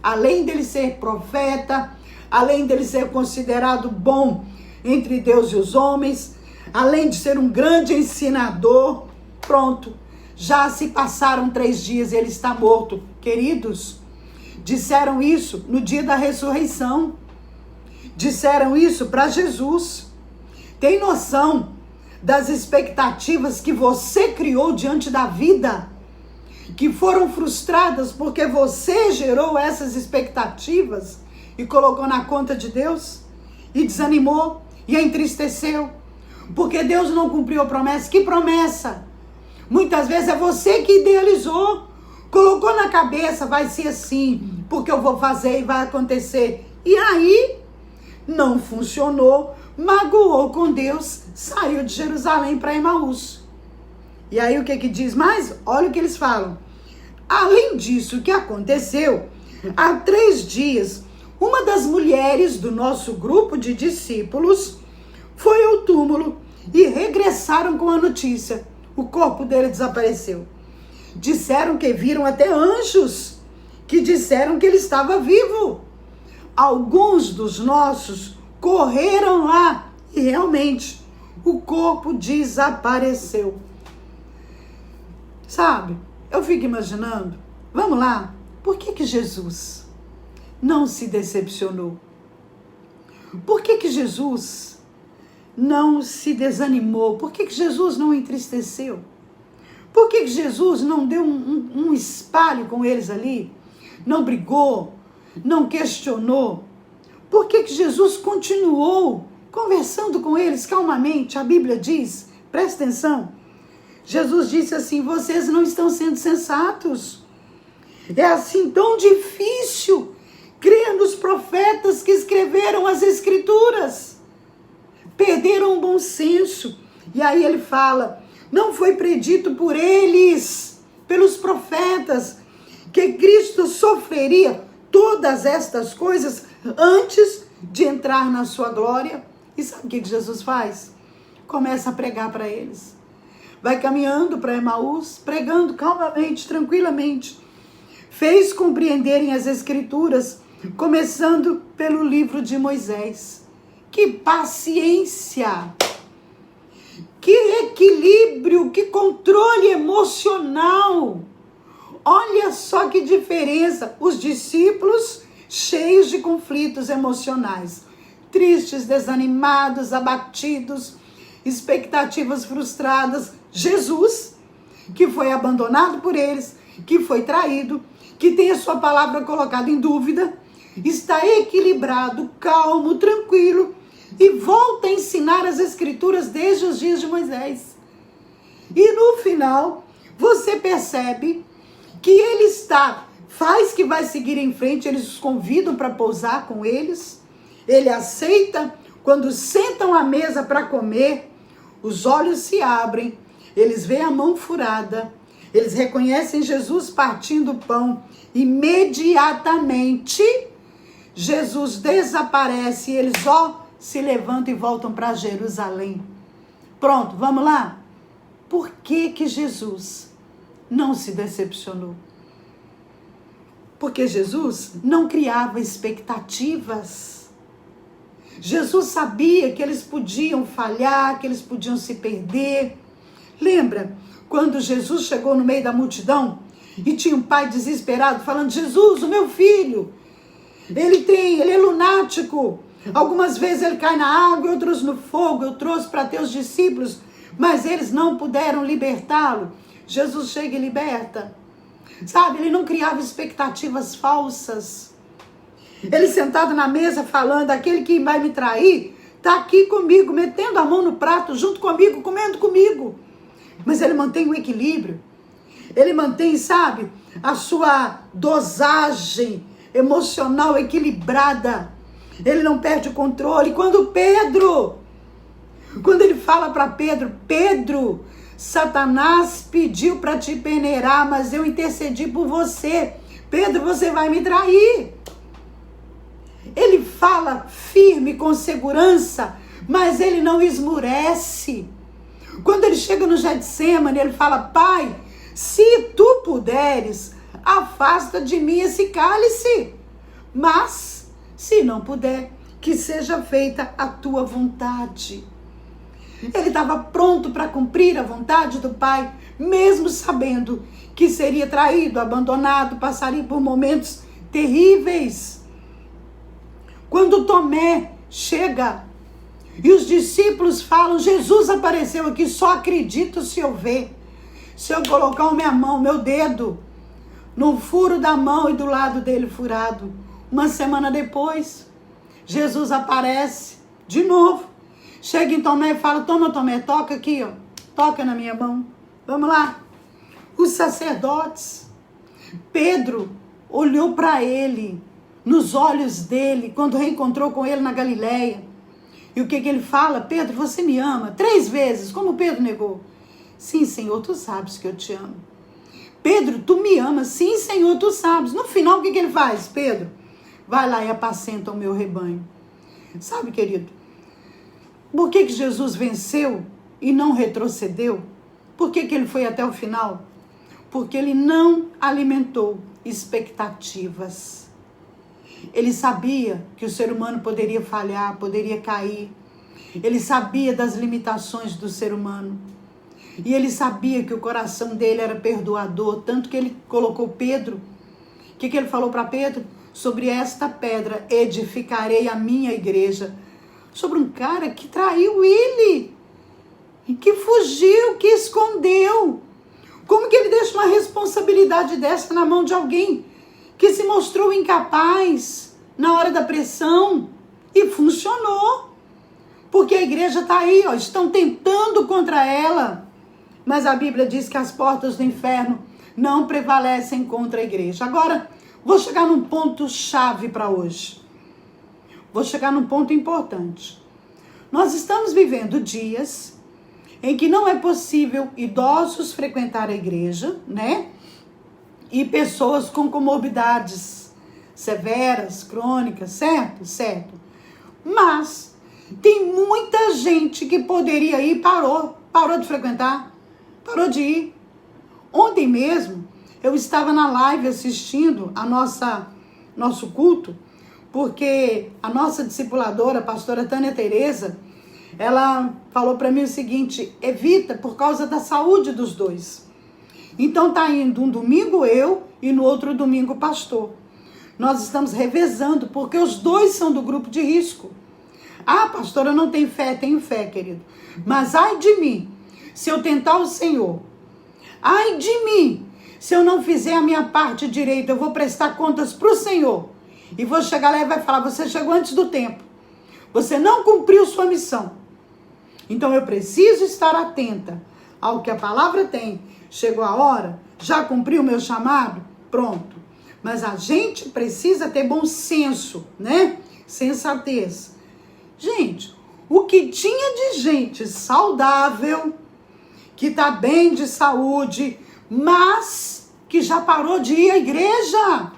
além dele ser profeta, além dele ser considerado bom entre Deus e os homens, além de ser um grande ensinador, pronto, já se passaram 3 dias e ele está morto. Queridos, disseram isso no dia da ressurreição, disseram isso para Jesus. Tem noção das expectativas que você criou diante da vida, que foram frustradas porque você gerou essas expectativas e colocou na conta de Deus e desanimou e entristeceu porque Deus não cumpriu a promessa? Que promessa? Muitas vezes é você que idealizou, colocou na cabeça, vai ser assim, porque eu vou fazer e vai acontecer. E aí, não funcionou, magoou com Deus, saiu de Jerusalém para Emaús. E aí o que diz mais? Olha o que eles falam. Além disso que aconteceu, há 3 dias, uma das mulheres do nosso grupo de discípulos foi ao túmulo e regressaram com a notícia. O corpo dele desapareceu. Disseram que viram até anjos que disseram que ele estava vivo. Alguns dos nossos correram lá e realmente o corpo desapareceu. Sabe, eu fico imaginando, vamos lá, por que Jesus não se decepcionou? Por que Jesus não se desanimou? Por que Jesus não entristeceu? Por que Jesus não deu um espalho com eles ali? Não brigou? Não questionou? Por que Jesus continuou conversando com eles calmamente? A Bíblia diz, presta atenção, Jesus disse assim, vocês não estão sendo sensatos. É assim tão difícil Creia nos profetas que escreveram as escrituras. Perderam o bom senso. E aí ele fala, não foi predito por eles, pelos profetas, que Cristo sofreria todas estas coisas antes de entrar na sua glória. E sabe o que Jesus faz? Começa a pregar para eles. Vai caminhando para Emaús, pregando calmamente, tranquilamente. Fez compreenderem as escrituras, começando pelo livro de Moisés. Que paciência! Que equilíbrio, que controle emocional! Olha só que diferença. Os discípulos cheios de conflitos emocionais. Tristes, desanimados, abatidos, expectativas frustradas. Jesus, que foi abandonado por eles, que foi traído, que tem a sua palavra colocada em dúvida, está equilibrado, calmo, tranquilo e volta a ensinar as escrituras desde os dias de Moisés. E no final, você percebe que ele faz que vai seguir em frente, eles os convidam para pousar com eles, ele aceita, quando sentam à mesa para comer, os olhos se abrem, eles veem a mão furada, eles reconhecem Jesus partindo o pão, imediatamente Jesus desaparece e eles se levantam e voltam para Jerusalém. Pronto, vamos lá? Por que Jesus não se decepcionou? Porque Jesus não criava expectativas. Jesus sabia que eles podiam falhar, que eles podiam se perder. Lembra quando Jesus chegou no meio da multidão e tinha um pai desesperado falando, Jesus, o meu filho, ele é lunático. Algumas vezes ele cai na água, outros no fogo. Eu trouxe para teus discípulos, mas eles não puderam libertá-lo. Jesus chega e liberta. Sabe, ele não criava expectativas falsas. Ele sentado na mesa falando, aquele que vai me trair, está aqui comigo, metendo a mão no prato, junto comigo, comendo comigo. Mas ele mantém o equilíbrio. Ele mantém, sabe, a sua dosagem emocional equilibrada. Ele não perde o controle. Quando ele fala para Pedro, Pedro, Satanás pediu para te peneirar, mas eu intercedi por você. Pedro, você vai me trair. Ele fala firme, com segurança, mas ele não esmurece. Quando ele chega no Getsemane, ele fala, Pai, se tu puderes, afasta de mim esse cálice. Mas, se não puder, que seja feita a tua vontade. Ele estava pronto para cumprir a vontade do Pai, mesmo sabendo que seria traído, abandonado, passaria por momentos terríveis. Quando Tomé chega e os discípulos falam, Jesus apareceu aqui, só acredito se eu ver. Se eu colocar minha mão, meu dedo, no furo da mão e do lado dele furado. Uma semana depois, Jesus aparece de novo. Chega em Tomé e fala, toma Tomé, toca aqui, ó. Toca na minha mão. Vamos lá. Os sacerdotes. Pedro olhou para ele, nos olhos dele, quando reencontrou com ele na Galileia. E o que ele fala? Pedro, você me ama? 3 vezes, como Pedro negou. Sim, Senhor, tu sabes que eu te amo. Pedro, tu me amas? Sim, Senhor, tu sabes. No final, o que ele faz? Pedro, vai lá e apacenta o meu rebanho. Sabe, querido, por que Jesus venceu e não retrocedeu? Por que ele foi até o final? Porque ele não alimentou expectativas. Ele sabia que o ser humano poderia falhar, poderia cair. Ele sabia das limitações do ser humano. E ele sabia que o coração dele era perdoador, tanto que ele colocou Pedro. O que ele falou para Pedro? Sobre esta pedra edificarei a minha igreja. Sobre um cara que traiu ele, que fugiu, que escondeu. Como que ele deixa uma responsabilidade dessa na mão de alguém que se mostrou incapaz na hora da pressão? E funcionou. Porque a igreja está aí, ó, estão tentando contra ela. Mas a Bíblia diz que as portas do inferno não prevalecem contra a igreja. Agora, Vou chegar num ponto chave para hoje. Vou chegar num ponto importante. Nós estamos vivendo dias em que não é possível idosos frequentar a igreja, né? E pessoas com comorbidades severas, crônicas, certo? Certo. Mas tem muita gente que poderia ir, parou de frequentar, parou de ir. Ontem mesmo, eu estava na live assistindo nosso culto, porque a nossa discipuladora, a pastora Tânia Tereza, ela falou para mim o seguinte: evita por causa da saúde dos dois. Então tá indo um domingo eu e no outro domingo o pastor. Nós estamos revezando, porque os dois são do grupo de risco. Ah, pastora, não tem fé? Tenho fé, querido. Mas ai de mim, se eu tentar o Senhor. Ai de mim, se eu não fizer a minha parte direita, eu vou prestar contas para o Senhor. E vou chegar lá e vai falar: você chegou antes do tempo. Você não cumpriu sua missão. Então eu preciso estar atenta ao que a palavra tem. Chegou a hora? Já cumpri o meu chamado? Pronto. Mas a gente precisa ter bom senso, né? Sensatez. Gente, o que tinha de gente saudável, que está bem de saúde, mas que já parou de ir à igreja.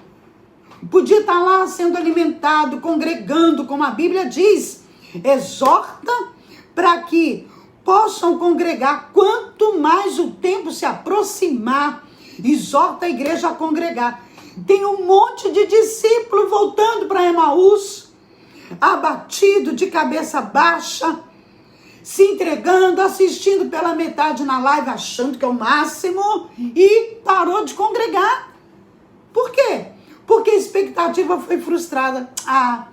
Podia estar lá sendo alimentado, congregando, como a Bíblia diz. Exorta para que possam congregar. Quanto mais o tempo se aproximar, exorta a igreja a congregar. Tem um monte de discípulo voltando para Emaús, abatido, de cabeça baixa, se entregando, assistindo pela metade na live, achando que é o máximo, e parou de congregar. Por quê? Porque a expectativa foi frustrada. Ah,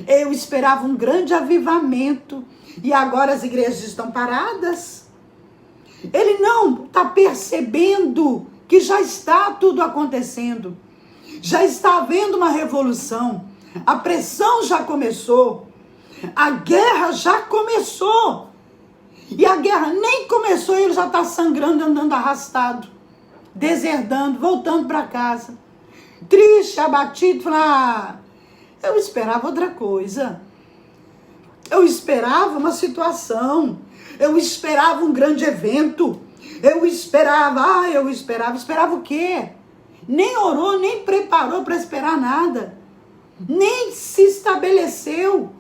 eu esperava um grande avivamento e agora as igrejas estão paradas. Ele não está percebendo que já está tudo acontecendo. Já está havendo uma revolução. A pressão já começou. A guerra já começou. E a guerra nem começou e ele já está sangrando, andando arrastado, deserdando, voltando para casa. Triste, abatido, falando: eu esperava outra coisa. Eu esperava uma situação. Eu esperava um grande evento. Esperava o quê? Nem orou, nem preparou para esperar nada. Nem se estabeleceu.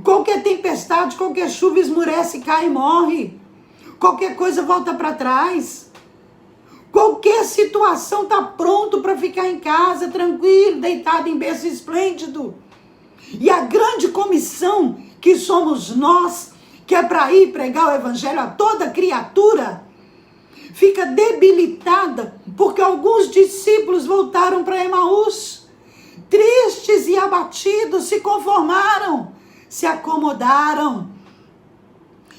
Qualquer tempestade, qualquer chuva esmurece, cai e morre. Qualquer coisa volta para trás. Qualquer situação está pronto para ficar em casa, tranquilo, deitado em berço esplêndido. E a grande comissão que somos nós, que é para ir pregar o evangelho a toda criatura, fica debilitada porque alguns discípulos voltaram para Emaús, tristes e abatidos, se conformaram, se acomodaram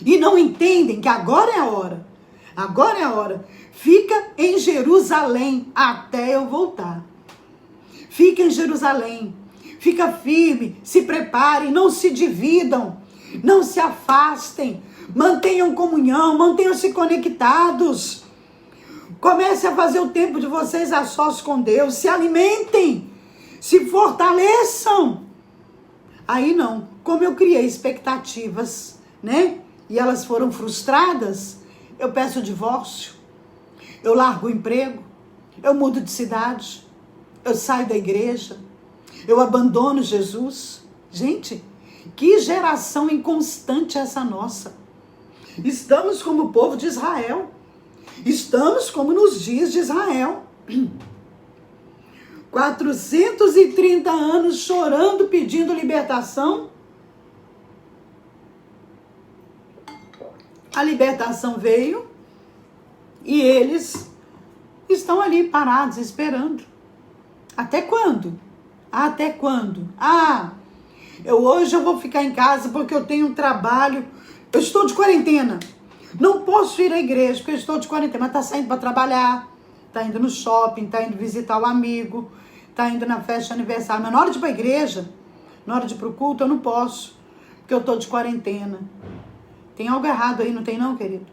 e não entendem que agora é a hora. Agora é a hora. Fica em Jerusalém até eu voltar. Fica em Jerusalém. Fica firme, se preparem, não se dividam, não se afastem, mantenham comunhão, mantenham-se conectados. Comece a fazer o tempo de vocês a sós com Deus, se alimentem, se fortaleçam. Aí não, como eu criei expectativas, né? E elas foram frustradas, eu peço divórcio, eu largo o emprego, eu mudo de cidade, eu saio da igreja, eu abandono Jesus. Gente, que geração inconstante é essa nossa. Estamos como o povo de Israel. Estamos como nos dias de Israel. 430 anos chorando, pedindo libertação. A libertação veio e eles estão ali parados, esperando. Até quando? Até quando? Hoje eu vou ficar em casa porque eu tenho um trabalho. Eu estou de quarentena. Não posso ir à igreja porque eu estou de quarentena. Mas está saindo para trabalhar, está indo no shopping, está indo visitar o amigo, está indo na festa de aniversário. Mas na hora de ir para a igreja, na hora de ir para o culto, eu não posso, porque eu estou de quarentena. Tem algo errado aí, não tem não, querido?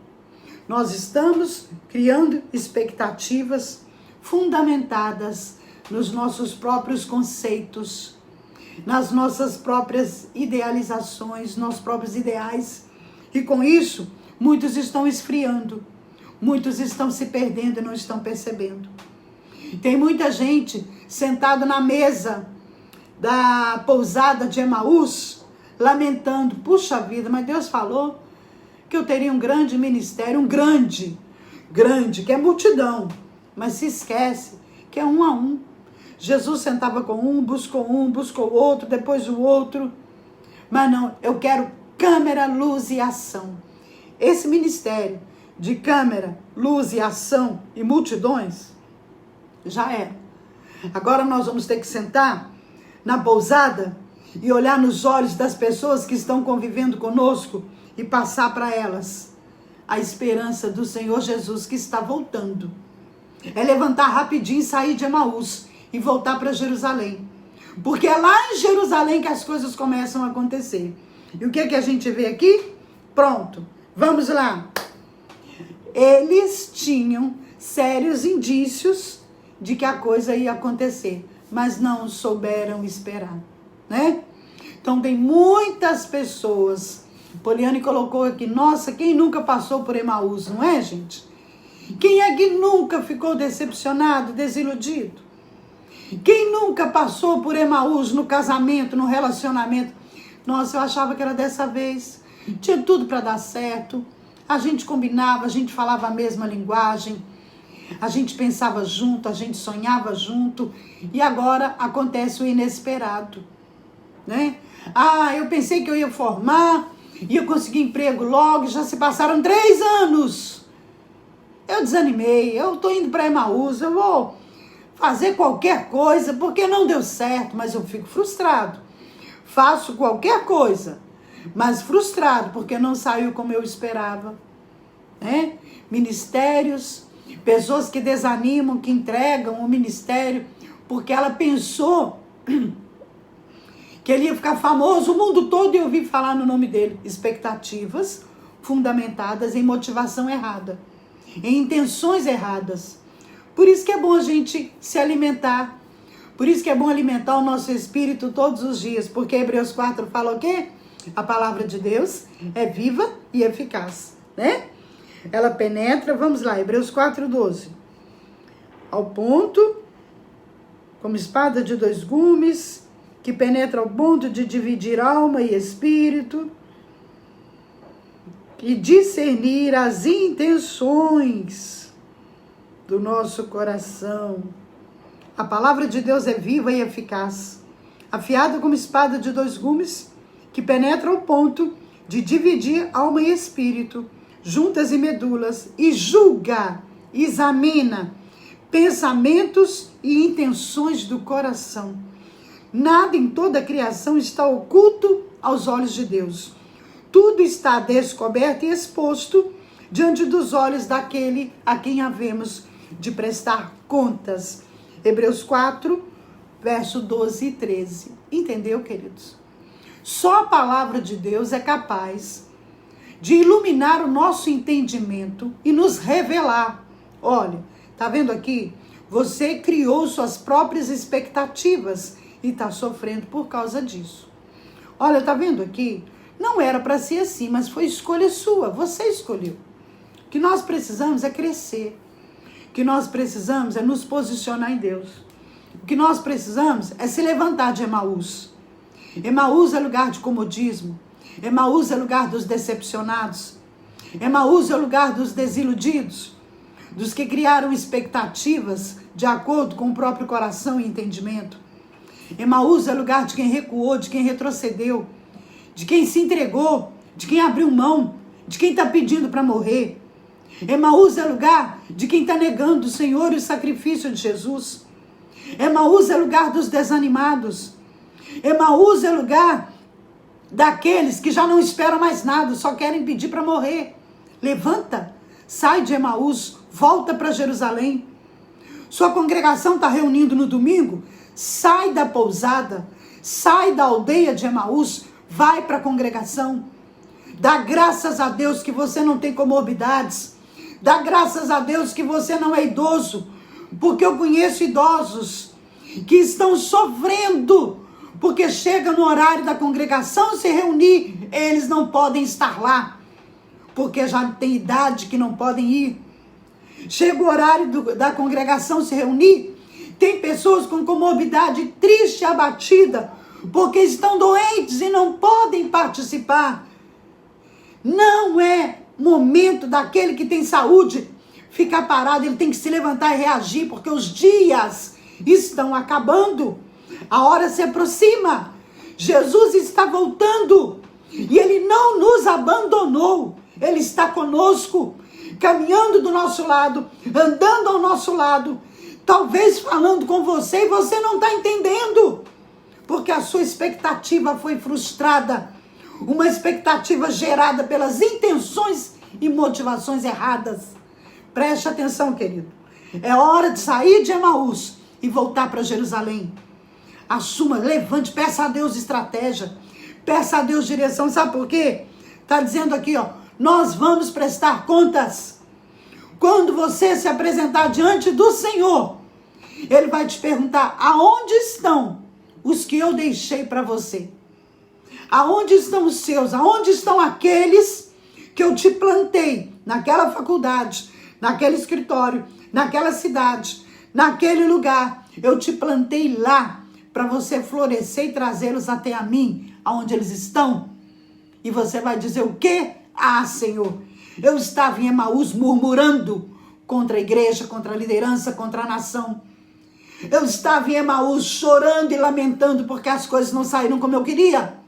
Nós estamos criando expectativas fundamentadas nos nossos próprios conceitos, nas nossas próprias idealizações, nos próprios ideais. E com isso, muitos estão esfriando, muitos estão se perdendo e não estão percebendo. Tem muita gente sentada na mesa da pousada de Emaús, lamentando, puxa vida, mas Deus falou que eu teria um grande ministério, um grande, que é multidão, mas se esquece que é um a um. Jesus sentava com um, buscou o outro, depois o outro, mas não, eu quero câmera, luz e ação. Esse ministério de câmera, luz e ação e multidões, já era. Agora nós vamos ter que sentar na pousada e olhar nos olhos das pessoas que estão convivendo conosco e passar para elas a esperança do Senhor Jesus que está voltando. É levantar rapidinho e sair de Emaús e voltar para Jerusalém. Porque é lá em Jerusalém que as coisas começam a acontecer. E o que é que a gente vê aqui? Pronto, vamos lá. Eles tinham sérios indícios de que a coisa ia acontecer, mas não souberam esperar, né? Então tem muitas pessoas, Poliane colocou aqui, nossa, quem nunca passou por Emaús, não é, gente? Quem é que nunca ficou decepcionado, desiludido? Quem nunca passou por Emaús no casamento, no relacionamento? Nossa, eu achava que era dessa vez, tinha tudo para dar certo, a gente combinava, a gente falava a mesma linguagem, a gente pensava junto, a gente sonhava junto, e agora acontece o inesperado, né? Ah, eu pensei que eu ia formar, ia conseguir emprego logo, já se passaram 3 anos. Eu desanimei, eu tô indo para Emaús, eu vou fazer qualquer coisa, porque não deu certo, mas eu fico frustrado. Faço qualquer coisa, mas frustrado, porque não saiu como eu esperava, né? Ministérios, pessoas que desanimam, que entregam o ministério, porque ela pensou que ele ia ficar famoso, o mundo todo ia ouvir falar no nome dele. Expectativas fundamentadas em motivação errada, em intenções erradas. Por isso que é bom a gente se alimentar, por isso que é bom alimentar o nosso espírito todos os dias, porque Hebreus 4 fala o quê? A palavra de Deus é viva e eficaz, né? Ela penetra, vamos lá, Hebreus 4:12. Ao ponto, como espada de 2 gumes, que penetra ao ponto de dividir alma e espírito, e discernir as intenções do nosso coração. A palavra de Deus é viva e eficaz, afiada como espada de 2 gumes, que penetra ao ponto de dividir alma e espírito, juntas e medulas, e julga, examina pensamentos e intenções do coração. Nada em toda a criação está oculto aos olhos de Deus. Tudo está descoberto e exposto diante dos olhos daquele a quem havemos de prestar contas. Hebreus 4, verso 12 e 13. Entendeu, queridos? Só a palavra de Deus é capaz de iluminar o nosso entendimento e nos revelar. Olha, tá vendo aqui? Você criou suas próprias expectativas e está sofrendo por causa disso. Olha, tá vendo aqui? Não era para ser assim, mas foi escolha sua. Você escolheu. O que nós precisamos é crescer. O que nós precisamos é nos posicionar em Deus. O que nós precisamos é se levantar de Emaús. Emaús é lugar de comodismo. Emaús é lugar dos decepcionados. Emaús é lugar dos desiludidos, dos que criaram expectativas de acordo com o próprio coração e entendimento. Emaús é lugar de quem recuou, de quem retrocedeu, de quem se entregou, de quem abriu mão, de quem está pedindo para morrer. Emaús é lugar de quem está negando o Senhor e o sacrifício de Jesus. Emaús é lugar dos desanimados. Emaús é lugar daqueles que já não esperam mais nada, só querem pedir para morrer. Levanta, sai de Emaús, volta para Jerusalém. Sua congregação está reunindo no domingo? Sai da pousada, sai da aldeia de Emaús, vai para a congregação. Dá graças a Deus que você não tem comorbidades. Dá graças a Deus que você não é idoso, porque eu conheço idosos que estão sofrendo, porque chega no horário da congregação se reunir, eles não podem estar lá, porque já tem idade que não podem ir. Chega o horário da congregação se reunir, tem pessoas com comorbidade triste e abatida, porque estão doentes e não podem participar. Não é momento daquele que tem saúde ficar parado, ele tem que se levantar e reagir, porque os dias estão acabando, a hora se aproxima, Jesus está voltando, e ele não nos abandonou, ele está conosco, caminhando do nosso lado, andando ao nosso lado, talvez falando com você, e você não está entendendo, porque a sua expectativa foi frustrada, uma expectativa gerada pelas intenções e motivações erradas. Preste atenção, querido. É hora de sair de Emaús e voltar para Jerusalém. Assuma, levante, peça a Deus estratégia. Peça a Deus direção. Sabe por quê? Está dizendo aqui, ó. Nós vamos prestar contas. Quando você se apresentar diante do Senhor, Ele vai te perguntar, aonde estão os que eu deixei para você? Aonde estão os seus? Aonde estão aqueles que eu te plantei naquela faculdade, naquele escritório, naquela cidade, naquele lugar? Eu te plantei lá para você florescer e trazê-los até a mim, aonde eles estão. E você vai dizer o quê? Ah, Senhor, eu estava em Emaús murmurando contra a igreja, contra a liderança, contra a nação. Eu estava em Emaús chorando e lamentando porque as coisas não saíram como eu queria.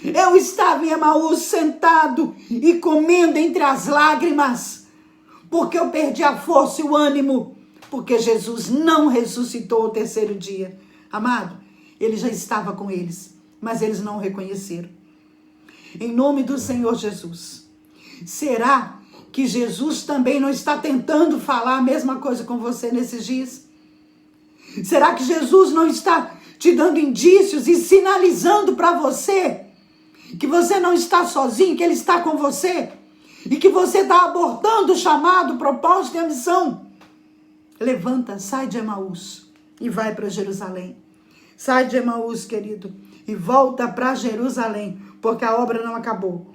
Eu estava em Emaús sentado e comendo entre as lágrimas, porque eu perdi a força e o ânimo, porque Jesus não ressuscitou ao terceiro dia. Amado, ele já estava com eles, mas eles não o reconheceram. Em nome do Senhor Jesus, será que Jesus também não está tentando falar a mesma coisa com você nesses dias? Será que Jesus não está te dando indícios e sinalizando para você que você não está sozinho, que Ele está com você e que você está abortando o chamado, o propósito e a missão? Levanta, sai de Emaús e vai para Jerusalém. Sai de Emaús, querido, e volta para Jerusalém, porque a obra não acabou.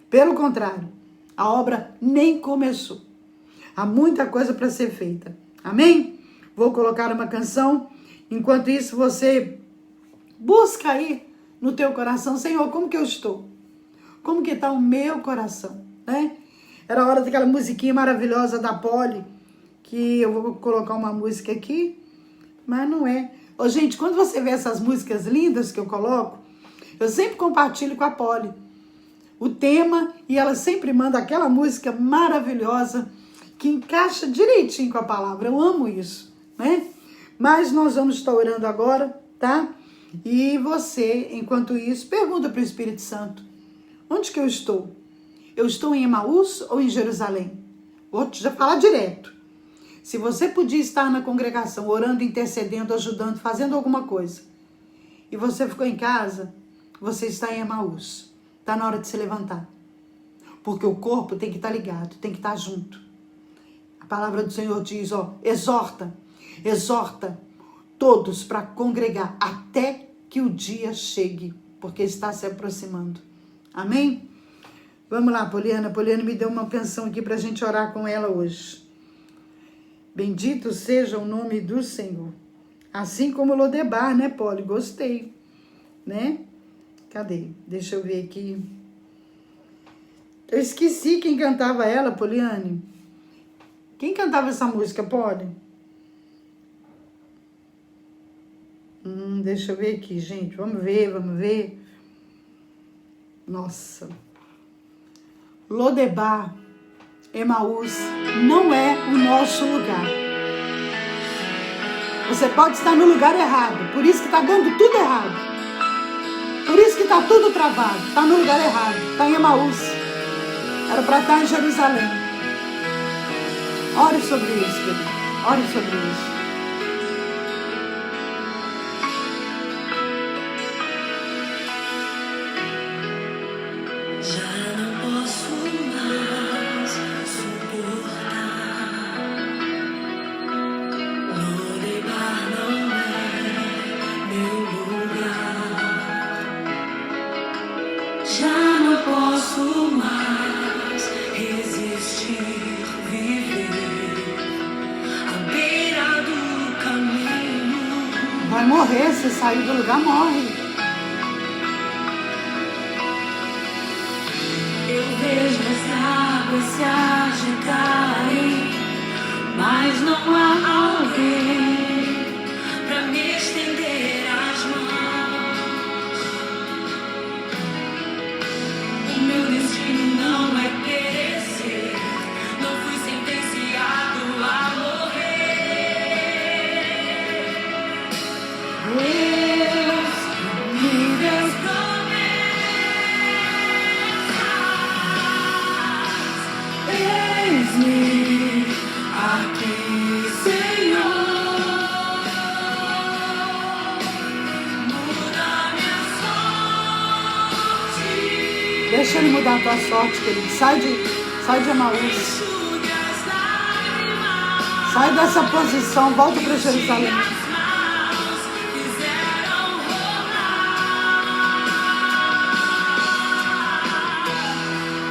Pelo contrário, a obra nem começou. Há muita coisa para ser feita. Amém? Vou colocar uma canção. Enquanto isso, você busca aí no teu coração, Senhor, como que eu estou? Como que está o meu coração? Né? Era a hora daquela musiquinha maravilhosa da Polly, que eu vou colocar uma música aqui, mas não é. Ô, gente, quando você vê essas músicas lindas que eu coloco, eu sempre compartilho com a Polly o tema, e ela sempre manda aquela música maravilhosa que encaixa direitinho com a palavra. Eu amo isso, né? Mas nós vamos estar orando agora, tá? E você, enquanto isso, pergunta para o Espírito Santo, onde que eu estou? Eu estou em Emaús ou em Jerusalém? Vou já falar direto. Se você podia estar na congregação, orando, intercedendo, ajudando, fazendo alguma coisa, e você ficou em casa, você está em Emaús. Está na hora de se levantar. Porque o corpo tem que estar ligado, tem que estar junto. A palavra do Senhor diz, ó, exorta todos para congregar até que o dia chegue, porque está se aproximando. Amém? Vamos lá, Poliana. Poliana me deu uma canção aqui para a gente orar com ela hoje. Bendito seja o nome do Senhor. Assim como Lodebar, né, Poli? Gostei, né? Cadê? Deixa eu ver aqui. Eu esqueci quem cantava ela, Poliane. Quem cantava essa música, Poli? Deixa eu ver aqui, gente. Vamos ver. Nossa. Lodebar, Emaús, não é o nosso lugar. Você pode estar no lugar errado, por isso que está dando tudo errado. Por isso que está tudo travado. Está no lugar errado. Está em Emaús. Era para estar em Jerusalém. Ore sobre isso, querido. Ore sobre isso. Já não posso mais suportar. Lodebar não é vai morrer, se sair do lugar, morre. Eu vejo as águas se agitarem, mas não há alguém pra me estender as mãos. O meu destino não é perecer, não fui sentenciado a morrer. Deus me deu promessas, eis-me aqui, Senhor. Muda minha sorte, Deixa ele mudar a tua sorte, querido. Sai de Emaús. enxugue as lágrimas. Sai dessa posição, volta para Jerusalém. As mãos fizeram rolar.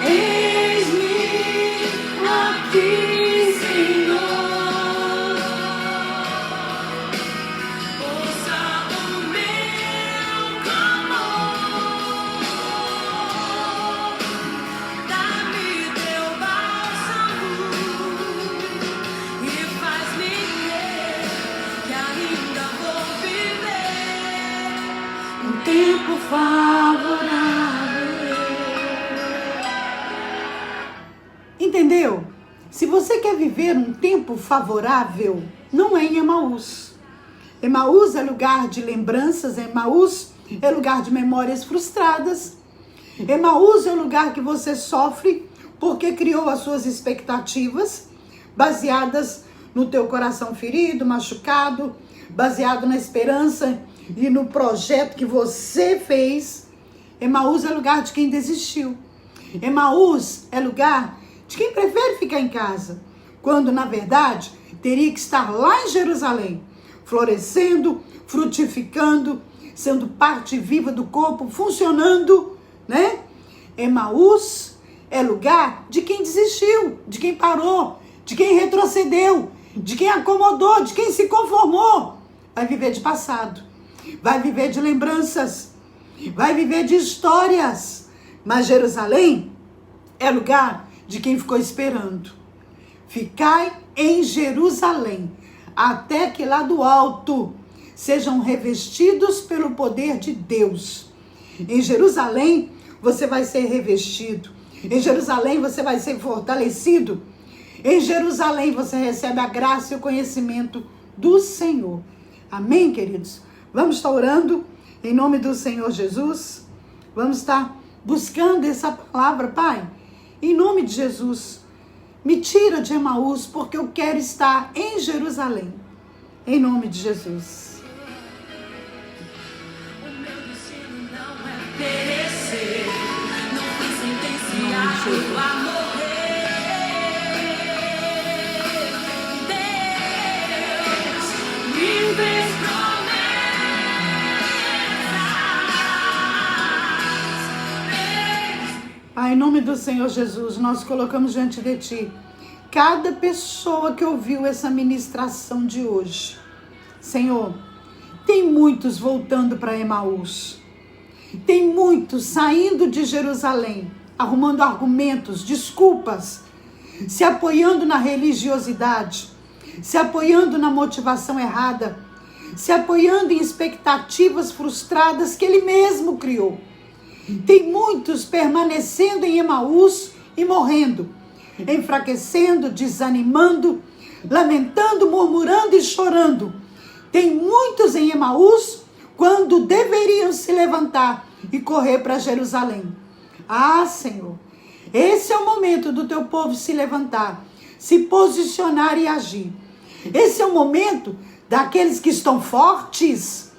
Eis-me aqui, Senhor. Ouça o meu clamor. Dá-me teu bálsamo e faz-me crer que ainda vou viver um tempo favorável. Entendeu? Se você quer viver um tempo favorável, não é em Emaús. Emaús é lugar de lembranças, Emaús é lugar de memórias frustradas. Emaús é o lugar que você sofre porque criou as suas expectativas baseadas no teu coração ferido, machucado, baseado na esperança e no projeto que você fez. Emaús é lugar de quem desistiu. Emaús é lugar de quem prefere ficar em casa, quando na verdade teria que estar lá em Jerusalém, florescendo, frutificando, sendo parte viva do corpo, funcionando, né? Emaús é lugar de quem desistiu, de quem parou, de quem retrocedeu, de quem acomodou, de quem se conformou. Vai viver de passado, vai viver de lembranças, vai viver de histórias. Mas Jerusalém é lugar de quem ficou esperando. Ficai em Jerusalém, até que lá do alto sejam revestidos pelo poder de Deus. Em Jerusalém você vai ser revestido. Em Jerusalém você vai ser fortalecido. Em Jerusalém você recebe a graça e o conhecimento do Senhor. Amém, queridos? Vamos estar orando em nome do Senhor Jesus. Vamos estar buscando essa palavra, Pai. Em nome de Jesus, me tira de Emaús, porque eu quero estar em Jerusalém. Em nome de Jesus. O meu destino não é perecer, não fui sentenciado a morrer. Deus me fez promessas. Pai, em nome do Senhor Jesus, nós colocamos diante de Ti cada pessoa que ouviu essa ministração de hoje. Senhor, tem muitos voltando para Emaús. Tem muitos saindo de Jerusalém, arrumando argumentos, desculpas, se apoiando na religiosidade, se apoiando na motivação errada, se apoiando em expectativas frustradas que ele mesmo criou. Tem muitos permanecendo em Emaús e morrendo, enfraquecendo, desanimando, lamentando, murmurando e chorando. Tem muitos em Emaús quando deveriam se levantar e correr para Jerusalém. Ah, Senhor, esse é o momento do teu povo se levantar, se posicionar e agir. Esse é o momento daqueles que estão fortes,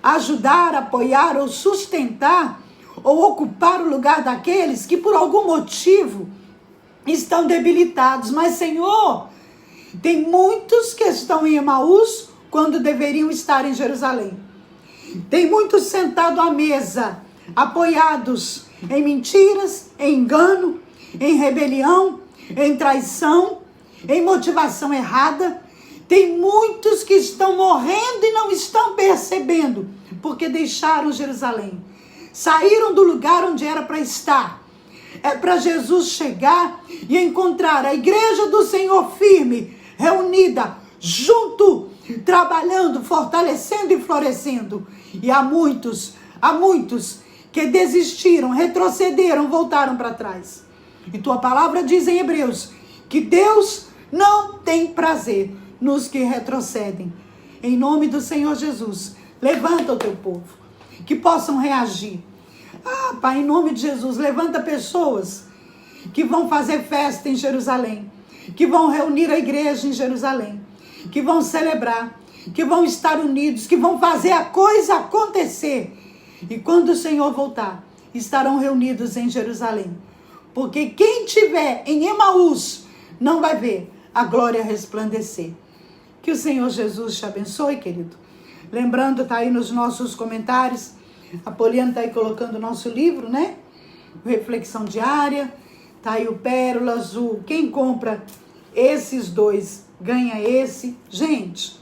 ajudar, apoiar ou sustentar ou ocupar o lugar daqueles que por algum motivo estão debilitados. Mas, Senhor, tem muitos que estão em Emaús quando deveriam estar em Jerusalém. Tem muitos sentados à mesa, apoiados em mentiras, em engano, em rebelião, em traição, em motivação errada. Tem muitos que estão morrendo e não estão percebendo, porque deixaram Jerusalém. Saíram do lugar onde era para estar. É para Jesus chegar e encontrar a igreja do Senhor firme, reunida, junto, trabalhando, fortalecendo e florescendo. E há muitos que desistiram, retrocederam, voltaram para trás. E tua palavra diz em Hebreus que Deus não tem prazer nos que retrocedem. Em nome do Senhor Jesus, levanta o teu povo, que possam reagir. Pai, em nome de Jesus, levanta pessoas que vão fazer festa em Jerusalém, que vão reunir a igreja em Jerusalém, que vão celebrar, que vão estar unidos, que vão fazer a coisa acontecer. E quando o Senhor voltar, estarão reunidos em Jerusalém. Porque quem estiver em Emaús não vai ver a glória resplandecer. Que o Senhor Jesus te abençoe, querido. Lembrando, tá aí nos nossos comentários, a Poliana tá aí colocando o nosso livro, né? Reflexão diária. Tá aí o Pérolas, quem compra esses dois ganha esse. Gente,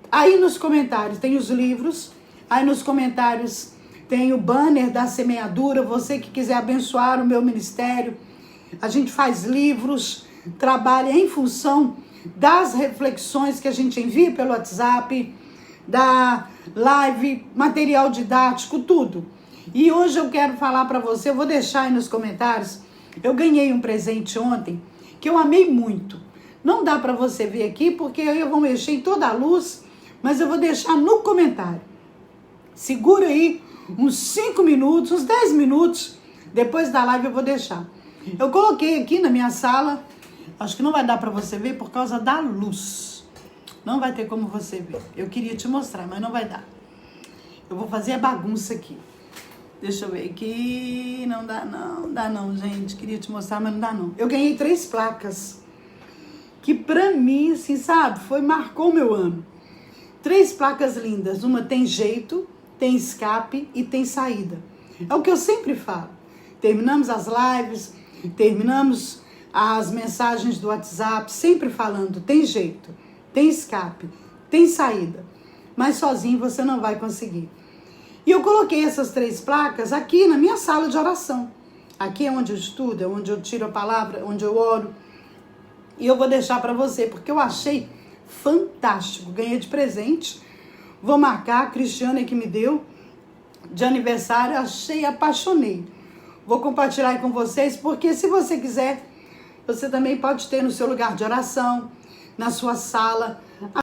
aí nos comentários tem os livros, aí nos comentários tem o banner da semeadura. Você que quiser abençoar o meu ministério, a gente faz livros, trabalha em função das reflexões que a gente envia pelo WhatsApp, da live, material didático, tudo. E hoje eu quero falar para você, eu vou deixar aí nos comentários, eu ganhei um presente ontem que eu amei muito. Não dá para você ver aqui porque eu vou mexer em toda a luz, mas eu vou deixar no comentário. Segura aí uns 5 minutos, uns 10 minutos, depois da live eu vou deixar. Eu coloquei aqui na minha sala, acho que não vai dar para você ver por causa da luz. Não vai ter como você ver. Eu queria te mostrar, mas não vai dar. Eu vou fazer a bagunça aqui. Deixa eu ver aqui. Não dá não, gente. Queria te mostrar, mas não dá não. Eu ganhei 3 placas. Que pra mim, assim, sabe? Marcou o meu ano. 3 placas lindas. Uma tem jeito, tem escape e tem saída. É o que eu sempre falo. Terminamos as lives, terminamos as mensagens do WhatsApp, sempre falando, tem jeito, tem escape, tem saída. Mas sozinho você não vai conseguir. E eu coloquei essas 3 placas aqui na minha sala de oração. Aqui é onde eu estudo, é onde eu tiro a palavra, onde eu oro. E eu vou deixar para você, porque eu achei fantástico. Ganhei de presente. Vou marcar, a Cristiane que me deu de aniversário. Achei, apaixonei. Vou compartilhar aí com vocês, porque se você quiser, você também pode ter no seu lugar de oração, na sua sala,